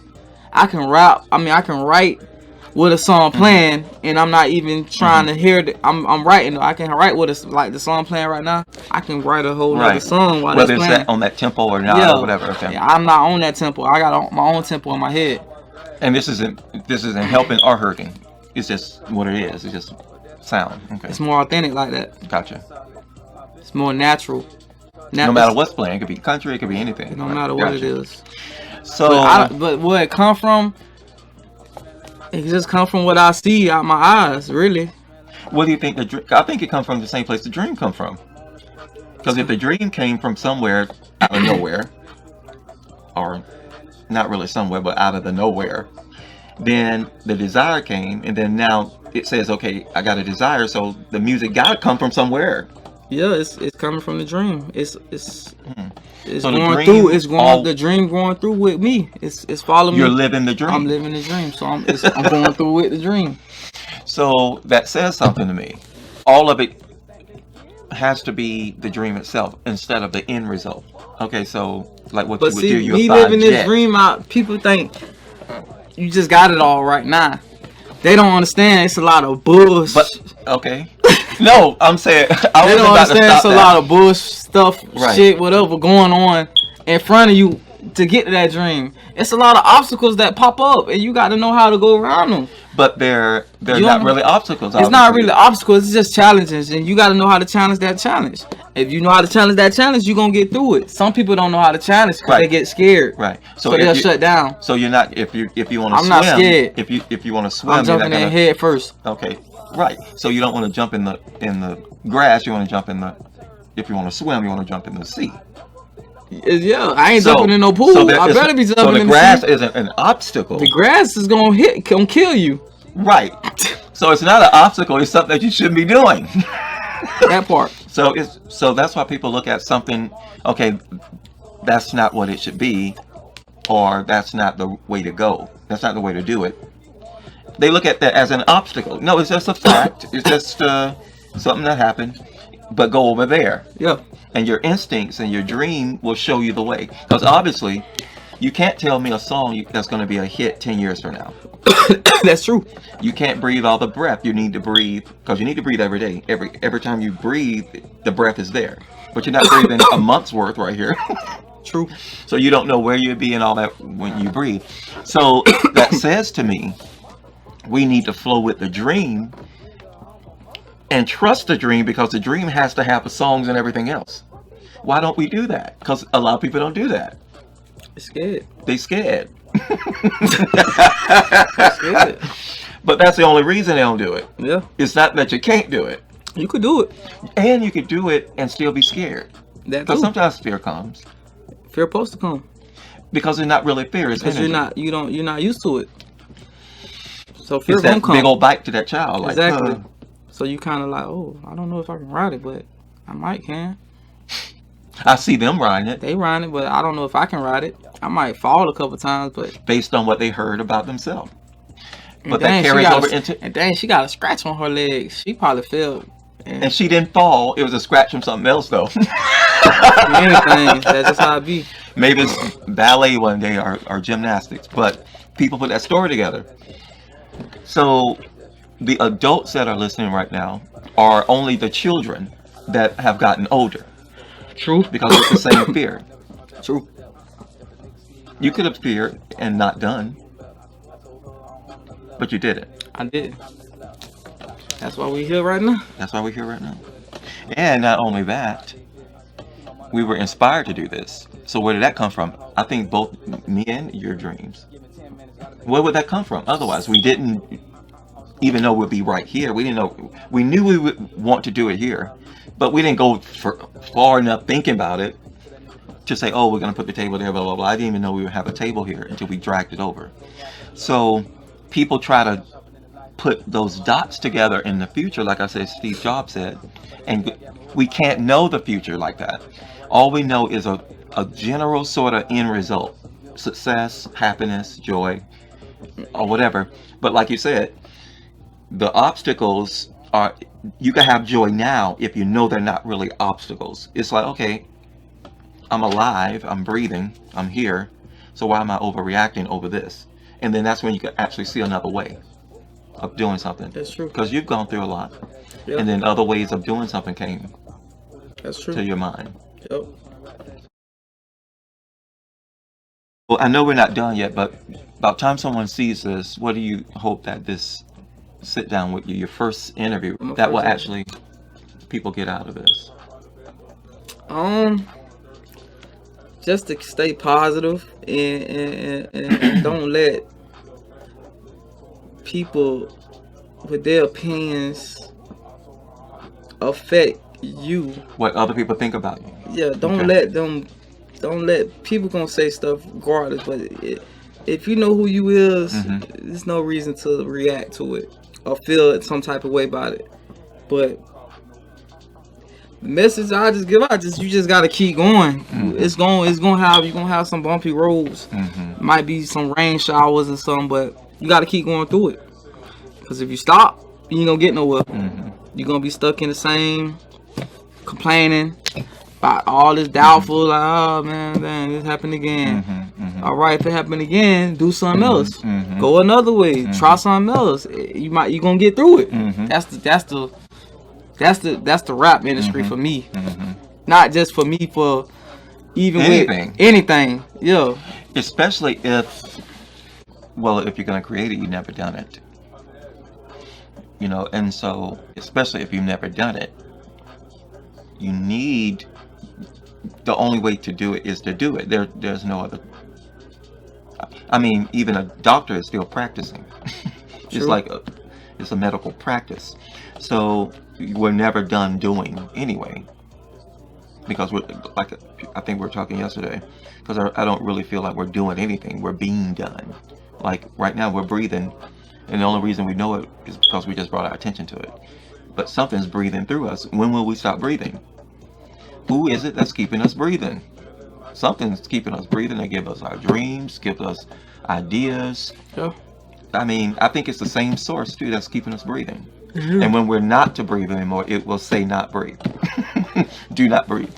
I can rap. I mean, I can write with a song playing, and I'm not even trying to hear it. I'm writing. I can write with it, like the song playing right now. I can write a whole other song while it's playing. Whether it's on that tempo or not, or whatever. Okay. Yeah, I'm not on that tempo. I got my own tempo in my head. And this isn't helping or hurting. It's just what it is. It's just sound. Okay. It's more authentic like that. Gotcha. It's more natural. No matter what's playing, it could be country, it could be anything. No matter what it is. So, but where it come from? It just come from what I see out my eyes, really. What do you think I think it comes from the same place the dream come from. Because if the dream came from somewhere out of nowhere, or not really somewhere, but out of the nowhere, then the desire came, and then now it says, okay, I got a desire, so the music gotta come from somewhere. Yeah, it's coming from the dream. It's so going through. It's going the dream going through with me. It's following me. You're living the dream. I'm living the dream, so I'm going through with the dream. So that says something to me. All of it has to be the dream itself instead of the end result. Okay, so like what you would do, me living this dream out. People think you just got it all right now. They don't understand. It's a lot of bullshit. But okay. No, I'm saying they don't understand. It's a lot of bullshit stuff, shit, whatever going on in front of you to get to that dream. It's a lot of obstacles that pop up, and you got to know how to go around them. But they're not really obstacles. It's not really obstacles. It's just challenges, and you got to know how to challenge that challenge. If you know how to challenge that challenge, you're gonna get through it. Some people don't know how to challenge because they get scared. Right. So they'll shut down. So you're not if you want to swim. I'm not scared. If you want to swim, I'm jumping in head first. Okay. Right. So you don't want to jump in the grass. You want to jump in the. If you want to swim, you want to jump in the sea. Yeah, I ain't jumping in no pool. So I better be jumping in the sea. So the grass isn't an obstacle. The grass is gonna kill you. Right. So it's not an obstacle. It's something that you shouldn't be doing. That part. So that's why people look at something. Okay, that's not what it should be, or that's not the way to go. That's not the way to do it. They look at that as an obstacle. No, it's just a fact. It's just something that happened. But go over there. Yeah. And your instincts and your dream will show you the way. Because obviously, you can't tell me a song that's going to be a hit 10 years from now. That's true. You can't breathe all the breath you need to breathe. Because you need to breathe every day. Every time you breathe, the breath is there. But you're not breathing a month's worth right here. True. So you don't know where you'll be and all that when you breathe. So that says to me, we need to flow with the dream and trust the dream, because the dream has to have the songs and everything else. Why don't we do that? Because a lot of people don't do that. They're scared. They scared. They're scared. But that's the only reason they don't do it. Yeah. It's not that you can't do it. You could do it. And you could do it and still be scared. Because sometimes fear comes. Fear supposed to come. Because it's not really fear. It's because energy. you're not used to it. So fear gonna come. Big old bite to that child. Exactly. Like, So you kind of like, oh, I don't know if I can ride it, but I might can. I see them riding it. They ride it, but I don't know if I can ride it. I might fall a couple times, but based on what they heard about themselves. But that carries over into. And dang, she got a scratch on her leg. She probably fell. And she didn't fall. It was a scratch from something else, though. Anything. That's just how it be. Maybe it's ballet one day or gymnastics, but people put that story together. So the adults that are listening right now are only the children that have gotten older. True. Because it's the same fear. True. You could have feared and not done, but you didn't. I did. That's why we're here right now. That's why we're here right now. And not only that, we were inspired to do this. So where did that come from? I think both me and your dreams. Where would that come from? Otherwise, we didn't even know we'd be right here. We didn't know. We knew we would want to do it here, but we didn't go far enough thinking about it to say, oh, we're going to put the table there, blah, blah, blah. I didn't even know we would have a table here until we dragged it over. So people try to put those dots together in the future, like I said, Steve Jobs said, and we can't know the future like that. All we know is a general sort of end result: success, happiness, joy, or whatever. But like you said, the obstacles are, you can have joy now if you know they're not really obstacles. It's like, okay, I'm alive, I'm breathing, I'm here, so why am I overreacting over this? And then that's when you can actually see another way of doing something. That's true. Because you've gone through a lot. Yep. And then other ways of doing something came That's true. to your mind. Yep. Well, I know we're not done yet, but about time someone sees this, what do you hope that this sit down with you, your first interview, that will actually people get out of this? Just to stay positive and don't let people with their opinions affect you. What other people think about you. Yeah, don't let people gonna say stuff regardless, but if you know who you is, there's no reason to react to it or feel some type of way about it. But the message I just give out, you just gotta keep going. You're gonna have some bumpy roads. Might be some rain showers and something, but you gotta keep going through it. Cause if you stop, you ain't gonna get nowhere. You're gonna be stuck in the same complaining about all this doubtful, like, oh man, this happened again. All right, if it happened again, do something else. Go another way. Try something else. You gonna get through it. That's the rap industry for me. Not just for me, for even anything. With anything. Yeah. Especially if you're gonna create it, you've never done it. You know, and so especially if you've never done it, you need, the only way to do it is to do it. There's no other. I mean, even a doctor is still practicing. It's like it's a medical practice. So we're never done doing anyway. Because we're, like I think we were talking yesterday, because I don't really feel like we're doing anything. We're being done. Like right now we're breathing, and the only reason we know it is because we just brought our attention to it. But something's breathing through us. When will we stop breathing? Who is it that's keeping us breathing? Something's keeping us breathing. They give us our dreams, give us ideas. Yeah. I mean, I think it's the same source too that's keeping us breathing. And when we're not to breathe anymore, it will say not breathe. Do not breathe.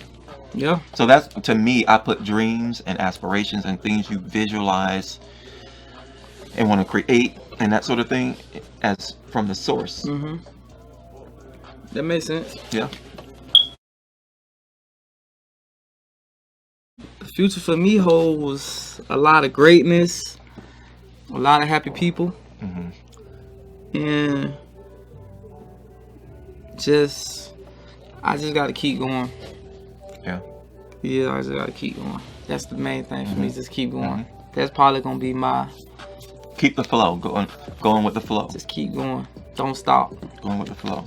Yeah. So that's, to me, I put dreams and aspirations and things you visualize and want to create and that sort of thing as from the source. That makes sense. Yeah. The future for me holds a lot of greatness, a lot of happy people, and I just gotta keep going. Yeah, I just gotta keep going. That's the main thing for me. Just keep going. That's probably gonna be my. Keep the flow going with the flow. Just keep going. Don't stop. Going with the flow.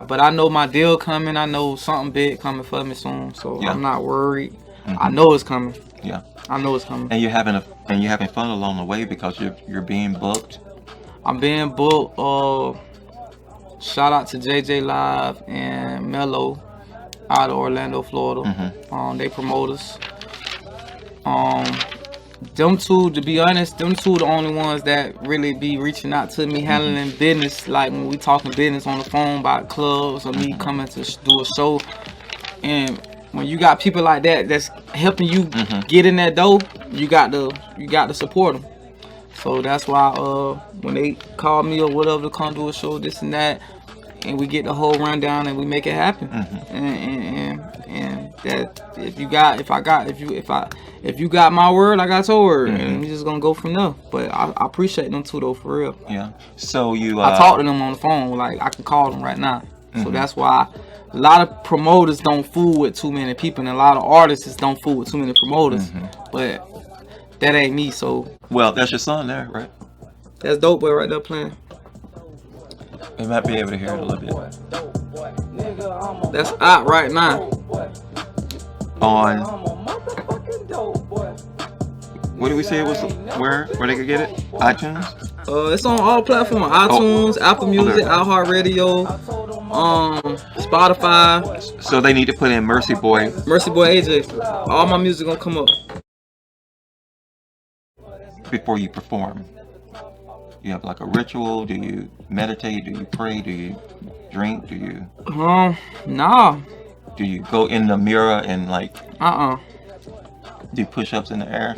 But I know my deal coming. I know something big coming for me soon. So I'm not worried. I know it's coming. Yeah. I know it's coming. And you're having fun along the way because you're being booked. I'm being booked. Shout out to JJ Live and Mello out of Orlando, Florida. They promoters. Them two, to be honest, them two the only ones that really be reaching out to me, handling business, like when we talking business on the phone about clubs or me coming to do a show. And when you got people like that that's helping you get in that door, you got to support them. So that's why when they call me or whatever to come do a show, this and that, and we get the whole rundown and we make it happen. And that if you got my word, I got your word, and we just gonna go from there. But I appreciate them too though, for real. Yeah. So you I talk to them on the phone, like I can call them right now. So that's why a lot of promoters don't fool with too many people, and a lot of artists don't fool with too many promoters. But that ain't me. So well, that's your son there, right? That's Dope Boy right there playing. You might be able to hear it a little bit. That's out right now. On what did we say it was? Where they could get it? iTunes. It's on all platforms: iTunes, Apple Music, iHeartRadio, Spotify. So they need to put in MercyBoi. MercyBoi AJ. All my music gonna come up before you perform. You have like a ritual? Do you meditate? Do you pray? Do you drink? Do you? Nah. Do you go in the mirror and like? Do push-ups in the air?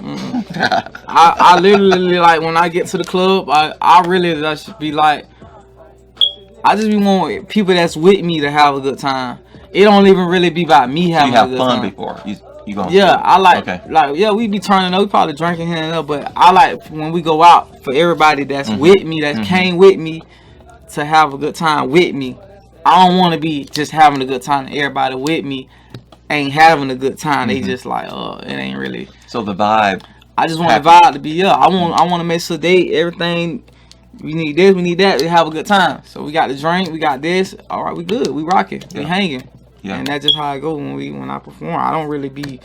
I literally, like, when I get to the club, I really just be like, I just be want people that's with me to have a good time. It don't even really be about me having a good time. You have fun before you gonna? Yeah, I like we be turning up, we probably drinking here and there, but I like when we go out for everybody that's with me, that came with me to have a good time with me. I don't want to be just having a good time and everybody with me ain't having a good time. They just like, it ain't really. So the vibe. I just want the vibe to be up. I want to make sure everything. We need this, we need that. We have a good time. So we got the drink, we got this. All right, we good. We rocking. We hanging. Yeah. And that's just how I go when I perform. I don't really be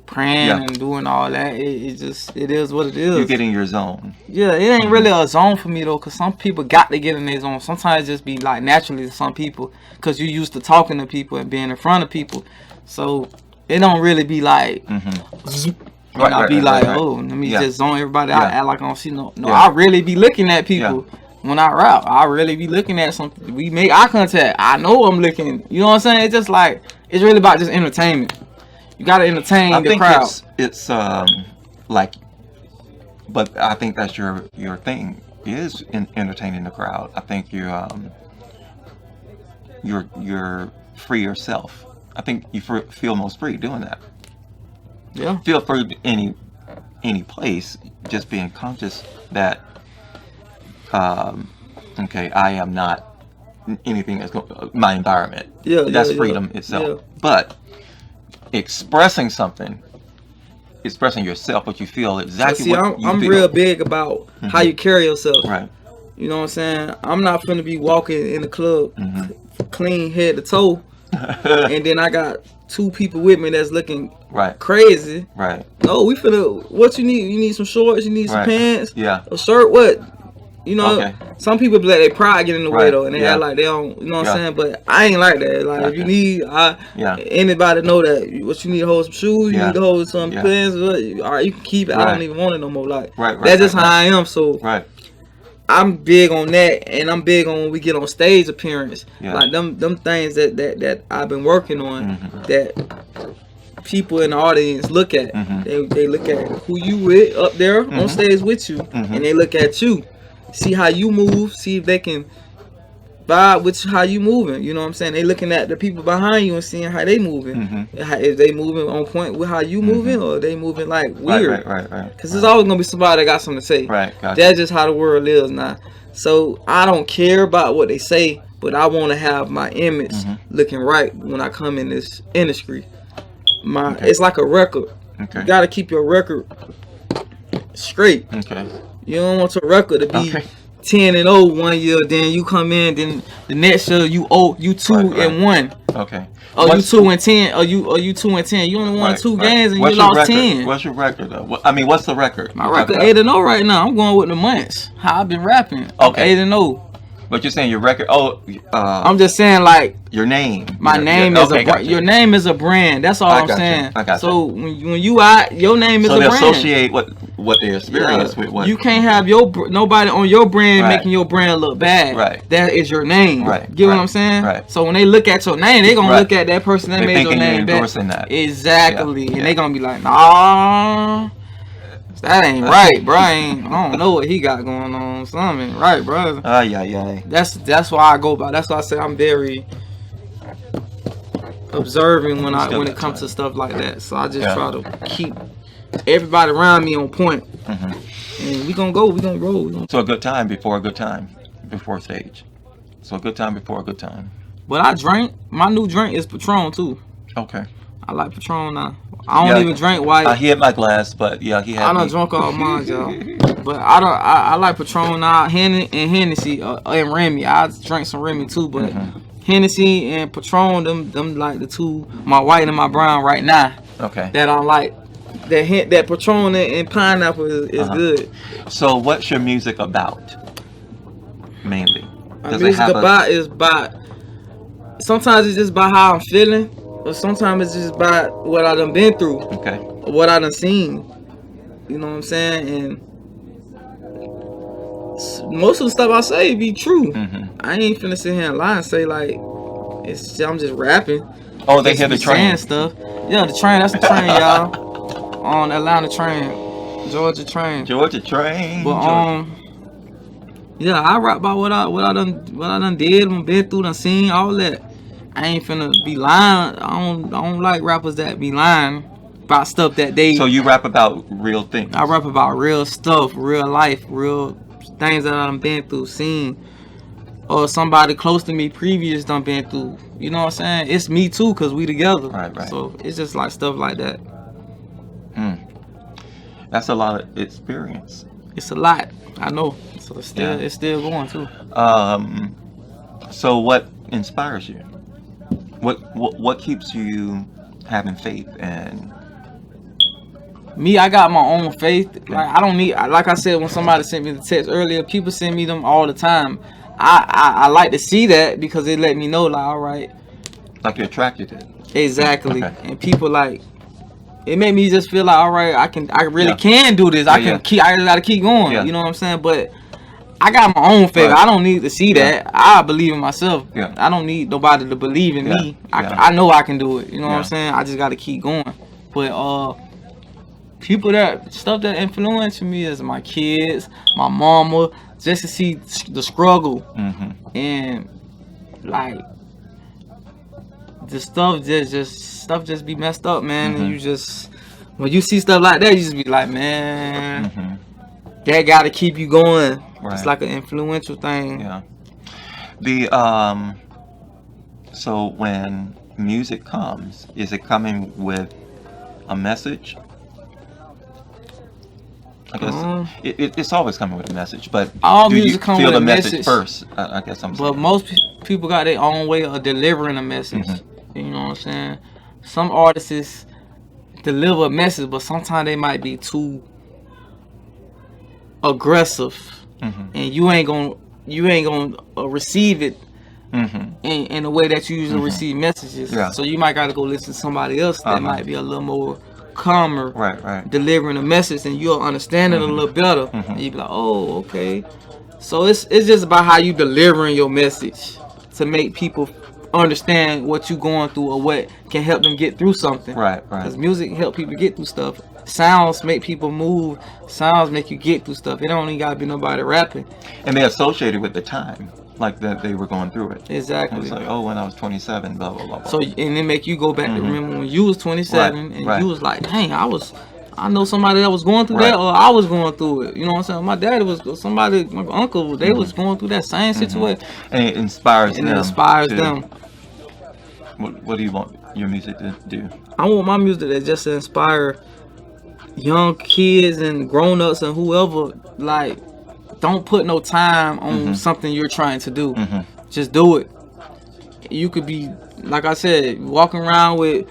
praying and doing all that. It is what it is. You get in your zone. Yeah, it ain't really a zone for me though, cause some people got to get in their zone. Sometimes it just be like naturally to some people, cause you used to talking to people and being in front of people. So it don't really be like, let me just zone everybody out, act like I don't see no. I really be looking at people when I rap. I really be looking at something. We make eye contact. I know I'm looking. You know what I'm saying? It's just like, it's really about just entertainment. You gotta entertain the crowd. It's like, but I think that's your thing is entertaining the crowd. I think you're free yourself. I think you feel most free doing that. Yeah. Feel free any place, just being conscious that, okay, I am not anything that's my environment. Yeah. That's freedom itself. Yeah. But expressing something, expressing yourself, what you feel exactly. See, I'm real big about how you carry yourself. Right. You know what I'm saying? I'm not finna be walking in the club clean head to toe. And then I got two people with me that's looking crazy. Right. No, we finna. What you need? You need some shorts. You need some pants. Yeah. A shirt. What? You know. Some people let their pride get in the way though, and they act like they don't. You know what I'm saying? But I ain't like that. Like if you need, anybody know that what you need to hold some shoes. You need to hold some pants. All right, you can keep it. I don't even want it no more. Like that's just how I am. So I'm big on that, and I'm big on when we get on stage appearance. Like them things that I've been working on that people in the audience look at. They look at who you with up there on stage with you, and they look at you, see how you move, see if they can vibe with how you moving. You know what I'm saying? They looking at the people behind you and seeing how they moving. If they moving on point with how you moving, or they moving like weird. Right. Because there's always gonna be somebody that got something to say. Right. Gotcha. That's just how the world is now. So I don't care about what they say, but I want to have my image looking right when I come in this industry. It's like a record. Okay. You gotta keep your record straight. Okay. You don't want your record to be 10-0 one year, then you come in, then the next year you 2-1. Okay. Oh, you 2-10. You 2-10. You only won 2 games and you lost 10. What's your record though? I mean, what's the record? My record 8-0 right now. I'm going with the months. How I've been rapping. Okay. 8-0. But you're saying your record? I'm just saying like your name. My name is your name is a brand. That's all I'm saying. I got you. So when you out, your name is a brand. So they associate what they experience with what. You can't have nobody on your brand making your brand look bad. Right. That is your name. Right. Get what I'm saying? Right. So when they look at your name, they gonna look at that person that made your name bad. Exactly. Yeah. And they gonna be like, nah. That ain't right, bro. I don't know what he got going on. Something ain't right, bro. That's why I go by. That's why I say I'm very observing when it comes to stuff like that. So I just try to keep everybody around me on point. And we gonna roll. So a good time before a good time, before stage. So a good time before a good time. But I drink. My new drink is Patron too. Okay. I like Patron now. I don't even drink white. He hit my glass, but he had. I done drunk all mine, y'all. But I like Patron now. Hennessy and Remy. I drink some Remy too, but Hennessy and Patron, them like the two. My white and my brown right now. Okay. That I like. That Patron and pineapple is good. So what's your music about? Mainly. My music is about. Sometimes it's just about how I'm feeling. But sometimes it's just about what I done been through. Okay. What I done seen. You know what I'm saying? And most of the stuff I say be true. I ain't finna sit here and lie and say like I'm just rapping. Oh, they hear the train stuff. Yeah, the train. That's the train, y'all. On Atlanta train, Georgia train. But yeah, I rap about what I done did, been through, done seen, all that. I ain't finna be lying. I don't like rappers that be lying about stuff that they. So you rap about real things. I rap about real stuff, real life, real things that I done been through, seen, or somebody close to me previous done been through. You know what I'm saying? It's me too, cause we together. Right. So it's just like stuff like that. That's a lot of experience. It's a lot. I know. So it's still going too. So what inspires you? What keeps you having faith? And me, I got my own faith. Like I don't need. Like I said when somebody sent me the text earlier, people send me them all the time. I like to see that because it let me know like, all right. Like you're attracted to it. Exactly. Okay. And people like. It made me just feel like, all right, I really can do this. I gotta keep going. You know what I'm saying? But I got my own faith. I don't need to see that. I believe in myself. I don't need nobody to believe in me. I know I can do it. You know what I'm saying? I just gotta keep going. But stuff that influenced me is my kids, my mama, just to see the struggle and like the stuff just be messed up, man. And you just when you see stuff like that, you just be like, man, that gotta keep you going. It's like an influential thing. So when music comes, is it coming with a message? I guess it's always coming with a message, but all do music you come feel with the a message first? I guess I'm saying. But most people got their own way of delivering a message. You know what I'm saying? Some artists deliver a message, but sometimes they might be too aggressive, and you ain't gonna receive it in the way that you usually receive messages. So you might gotta go listen to somebody else that might be a little more calmer, delivering a message, and you'll understand it a little better. And you be like, oh, okay. So it's just about how you delivering your message to make people understand what you going through or what can help them get through something. Because music help people get through stuff. Sounds make people move. Sounds make you get through stuff. It don't even gotta be nobody rapping. And they associated with the time, like that they were going through it. Exactly. It's like, oh, when I was 27, blah blah blah. So and it make you go back to remember when you was 27 and you was like, dang, I know somebody that was going through that, or I was going through it. You know what I'm saying? My daddy was somebody, my uncle, they was going through that same situation. And it inspires them. And it inspires them. What do you want your music to do? I want my music to just inspire young kids and grown-ups and whoever, like, don't put no time on something you're trying to do. Just do it. You could be, like I said, walking around with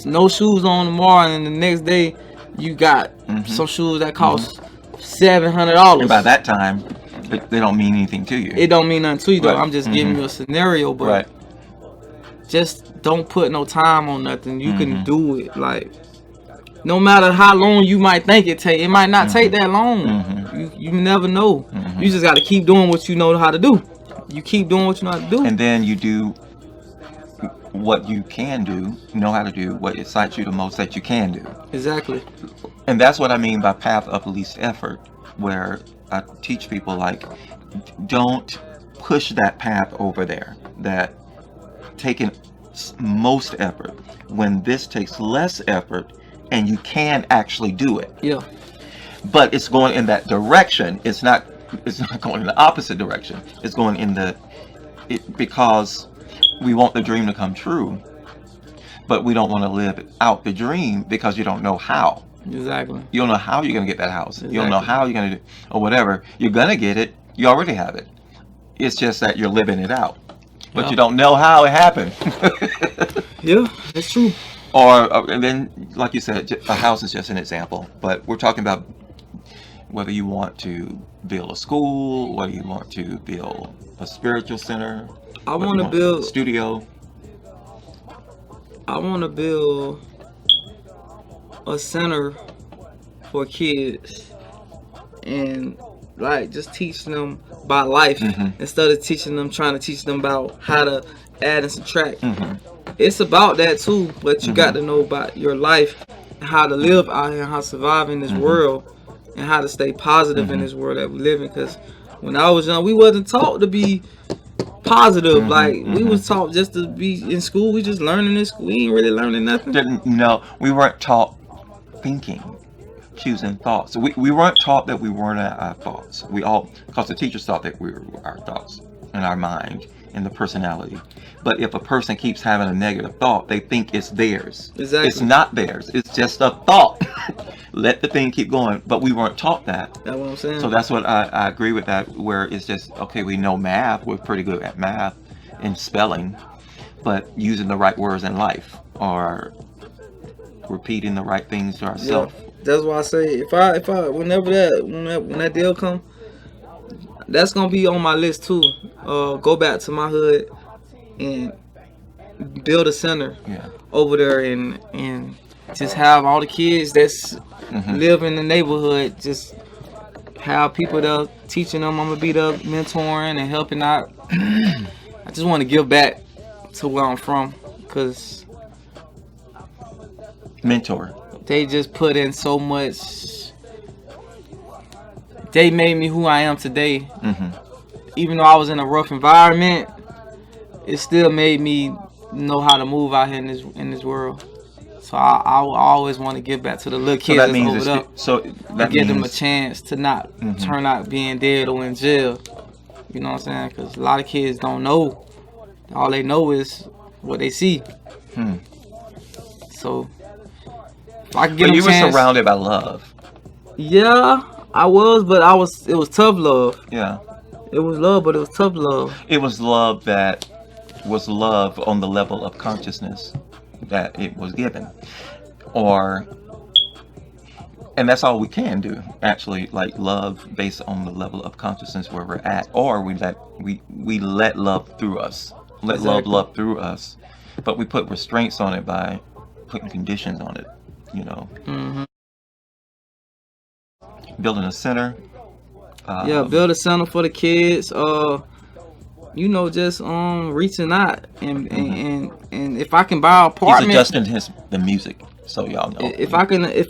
no shoes on tomorrow, and the next day you got some shoes that cost $700. And by that time, they don't mean anything to you. It don't mean nothing to you, though. I'm just giving you a scenario, but just don't put no time on nothing. You can do it. Like, no matter how long you might think it might not take that long. You never know. You just got to keep doing what you know how to do. You keep doing what you know how to do. And then you do what you can do, know how to do, what excites you the most that you can do. Exactly. And that's what I mean by path of least effort, where I teach people, like, don't push that path over there, that taking most effort, when this takes less effort and you can actually do it. Yeah. But it's going in that direction. It's not going in the opposite direction. It's going in because we want the dream to come true, but we don't want to live out the dream because you don't know how. Exactly. You don't know how you're going to get that house. Exactly. You don't know how you're going to do, or whatever. You're going to get it. You already have it. It's just that you're living it out. But you don't know how it happened. Yeah, that's true. And then, like you said, a house is just an example. But we're talking about whether you want to build a school, whether you want to build a spiritual center. I want to build a studio. I want to build a center for kids and like just teach them about life instead of trying to teach them about how to add and subtract. It's about that too, but you got to know about your life, how to live out here, how to survive in this world, and how to stay positive in this world that we live in. Because when I was young, we wasn't taught to be positive. Like we was taught just to be in school. We just learning in school. We ain't really learning nothing. We weren't taught thinking, choosing thoughts. So we weren't taught that we weren't our thoughts. Because the teachers thought that we were our thoughts and our mind and the personality. But if a person keeps having a negative thought, they think it's theirs. Exactly. It's not theirs. It's just a thought. Let the thing keep going. But we weren't taught that. That's what I'm saying. So that's what I agree with that, where it's just, okay, we know math. We're pretty good at math and spelling. But using the right words in life or repeating the right things to ourselves. Yeah, that's why I say if I when that deal come, that's gonna be on my list too. Go back to my hood and build a center over there and just have all the kids that's live in the neighborhood, just have people there teaching them. I'm gonna be there mentoring and helping out. I just want to give back to where I'm from, because mentor. They just put in so much. They made me who I am today. Even though I was in a rough environment, it still made me know how to move out here in this world. So I always want to give back to the little kids that's over there. So that give them a chance to not turn out being dead or in jail. You know what I'm saying? Because a lot of kids don't know. All they know is what they see. So if I could give them a chance. You were surrounded by love. Yeah, I was, but it was tough love. Yeah. It was love, but it was tough love. It was love that was love on the level of consciousness that it was given. And that's all we can do, actually, like love based on the level of consciousness where we're at. Or we let love through us. Let love through us. But we put restraints on it by putting conditions on it, you know. Building a center. Build a center for the kids. Just reaching out and if I can buy an apartment. He's adjusting the music, so y'all know. If I can, I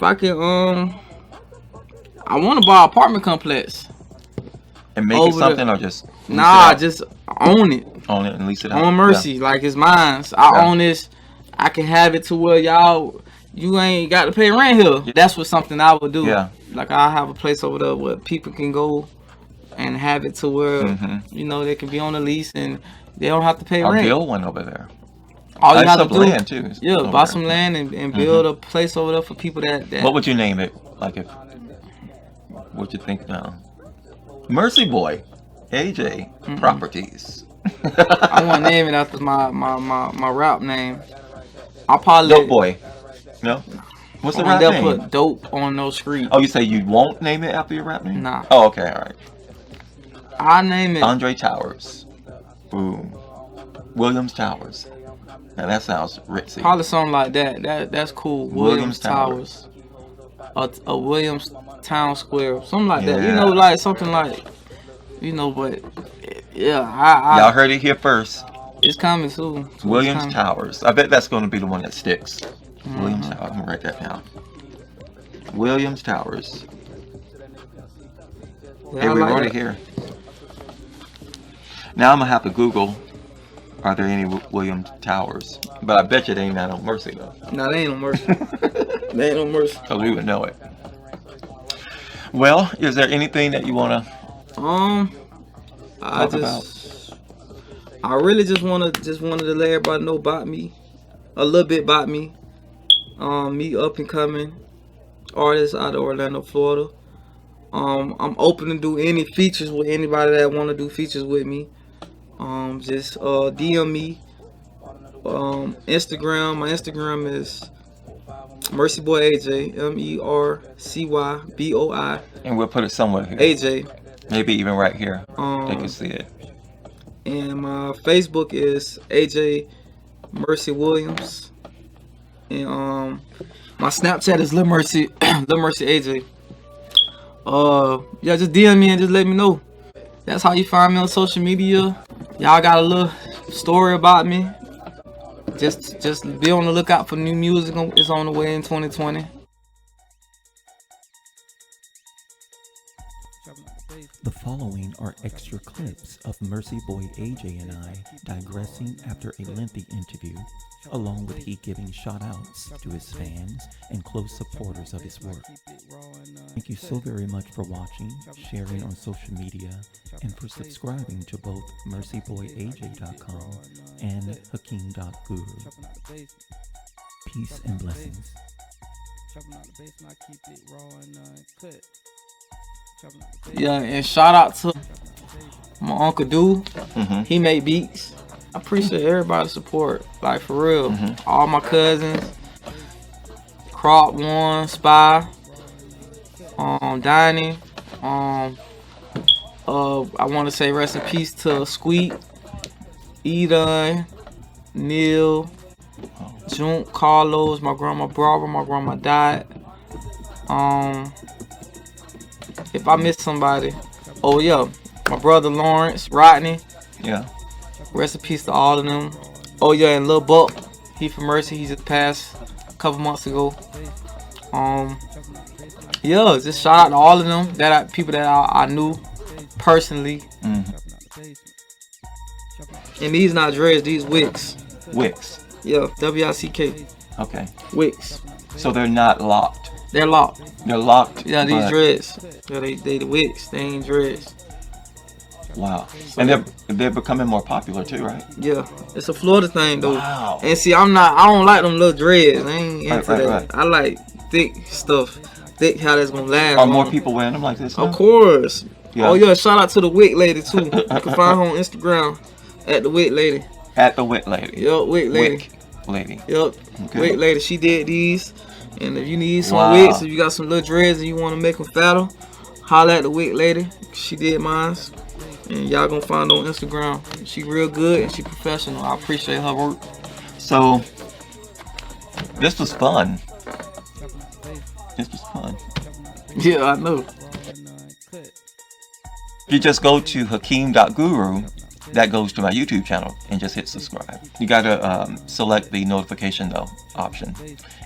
want to buy an apartment complex. And make it something, or just just own it. Own it and lease it out. On Mercy, like it's mine. So I own this. I can have it to where you ain't got to pay rent here. That's what something I would do. Yeah. Like I have a place over there where people can go and have it to where they can be on a lease and they don't have to pay rent. Or build one over there. All you have to do, land too. Buy some land and build a place over there for people that. What would you name it? Like what you think now? MercyBoi AJ Properties. I want to name it after my rap name. I'll probably Dope Boy. No. What's the rap name? They'll put dope on no street. Oh, you say you won't name it after your rap name? Nah. Oh, okay, all right. I name it Andre Towers. Boom. Williams Towers. Now that sounds ritzy. Probably something like that. That's cool. Williams Towers. A Williams Town Square. Something like that. Like something like, but yeah. Y'all heard it here first. It's coming soon. Williams Towers. I bet that's going to be the one that sticks. Williams Towers. I'm going to write that down. Williams Towers. Yeah, Hey, I we like wrote it that. here. Now I'm going to have to Google, are there any Williams Towers? But I bet you they ain't on Mercy, though. No, they ain't no Mercy. They ain't no Mercy. Because we would know it. Well, is there anything that you want to talk about? I really just wanted to let everybody know about me, a little bit about me. Me up and coming artist out of Orlando, Florida. I'm open to do any features with anybody that want to do features with me. Just DM me. Instagram. My Instagram is MercyBoi AJ. MERCYBOI. And we'll put it somewhere here. AJ. Maybe even right here. They can see it. And my Facebook is AJ Mercy Williams. And my Snapchat is Lil Mercy Lil Mercy AJ. Yeah, just DM me and just let me know. That's how you find me on social media. Y'all got a little story about me. Just be on the lookout for new music. It's on the way in 2020. The following are extra clips of MercyBoi AJ and I digressing after a lengthy interview, along with he giving shout-outs to his fans and close supporters of his work. Thank you so very much for watching, sharing on social media, and for subscribing to both MercyBoiAJ.com and Hakim.Guru. Peace and blessings. Yeah, and shout out to my Uncle Dude. He made beats. I appreciate everybody's support. Like, for real. All my cousins. Crop One, Spy. Diney. I want to say rest in peace to Squeak, Edon, Neil, June, Carlos, my grandma Barbara, my grandma died. If I miss somebody, oh yeah, my brother Lawrence, Rodney. Yeah. Rest in peace to all of them. Oh yeah, and Lil Buck, he from Mercy, he just passed a couple months ago. Yeah, just shout out to all of them people that I knew personally. And these not dreads, these wicks. Wicks. Yeah, W-I-C-K. Okay. Wicks. So they're not locked. They're locked. They're locked. Yeah, these dreads. Yeah, they the wicks. They ain't dreads. Wow. And they're becoming more popular too, right? Yeah, it's a Florida thing though. Wow. And see, I don't like them little dreads. I ain't into that. Right. I like thick stuff. Thick, how that's gonna last. Are more people wearing them like this now? Of course. Yeah. Oh yeah, shout out to the Wick Lady too. You can find her on Instagram at the Wick Lady. At the Wick Lady. Yup, Wick Lady. Wick Lady. Yup, Okay. Wick Lady. She did these. And if you need some Wow. wicks, if you got some little dreads and you want to make them fatter, holla at the Wick Lady. She did mine. And y'all gonna find her on Instagram. She real good and she professional. I appreciate her work. So this was fun. This was fun. Yeah, I know. If you just go to Hakim.Guru, that goes to my YouTube channel, and just hit subscribe. You gotta select the notification though option,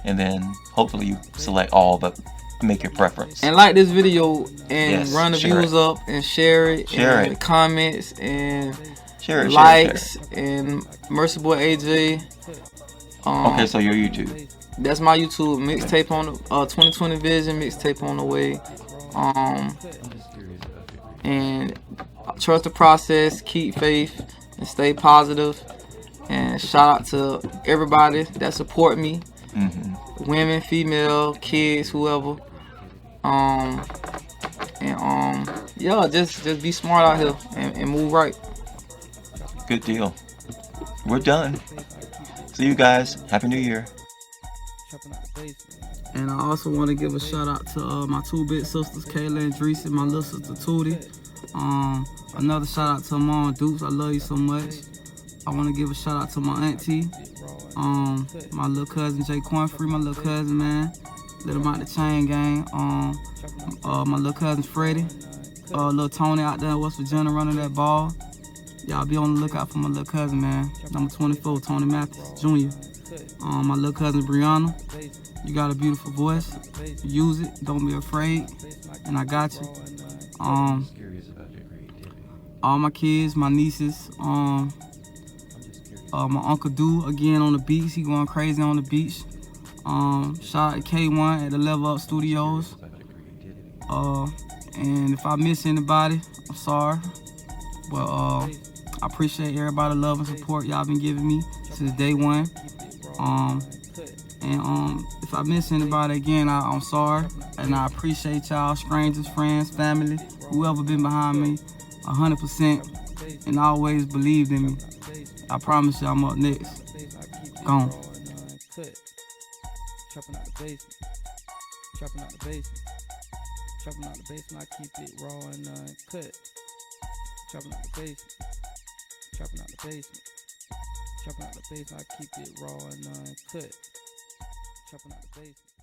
and then hopefully you select all, but make your preference. And like this video and Yes, run the share views up and share it. Share and it. Comments and Share it, likes share it. and MercyBoi AJ. Okay, so your YouTube. That's my YouTube mixtape on the 2020 Vision mixtape on the way. And trust the process, keep faith, and stay positive. And shout out to everybody that support me, women, female, kids, whoever. Yeah, just be smart out here and move right. Good deal. We're done. See you guys. Happy New Year. And I also want to give a shout out to my two big sisters, Kayla and Drees, and my little sister Tootie. Another shout out to Mom Dukes. I love you so much. I want to give a shout out to my auntie, my little cousin Jay Cornfree, my little cousin, man. Let him out the chain gang. My little cousin Freddie, little Tony out there in West Virginia running that ball. Y'all be on the lookout for my little cousin, man. Number 24, Tony Mathis Jr. My little cousin Brianna. You got a beautiful voice. Use it. Don't be afraid. And I got you. All my kids, my nieces. My Uncle Do again on the beach. He going crazy on the beach. Shout out to K1 at the Level Up Studios. And if I miss anybody, I'm sorry. But I appreciate everybody love and support y'all been giving me since day one. If I miss anybody again, I'm sorry. And I appreciate y'all, strangers, friends, family, whoever been behind me, 100%, and always believed in me. I promise you I'm up next. Gone. Trapping out the basement. Trapping out the basement. Trapping out the basement, I keep it raw and uncut. Trapping out the basement. Trapping out the basement. Trapping out the basement, I keep it raw and uncut. Trapping out the basement.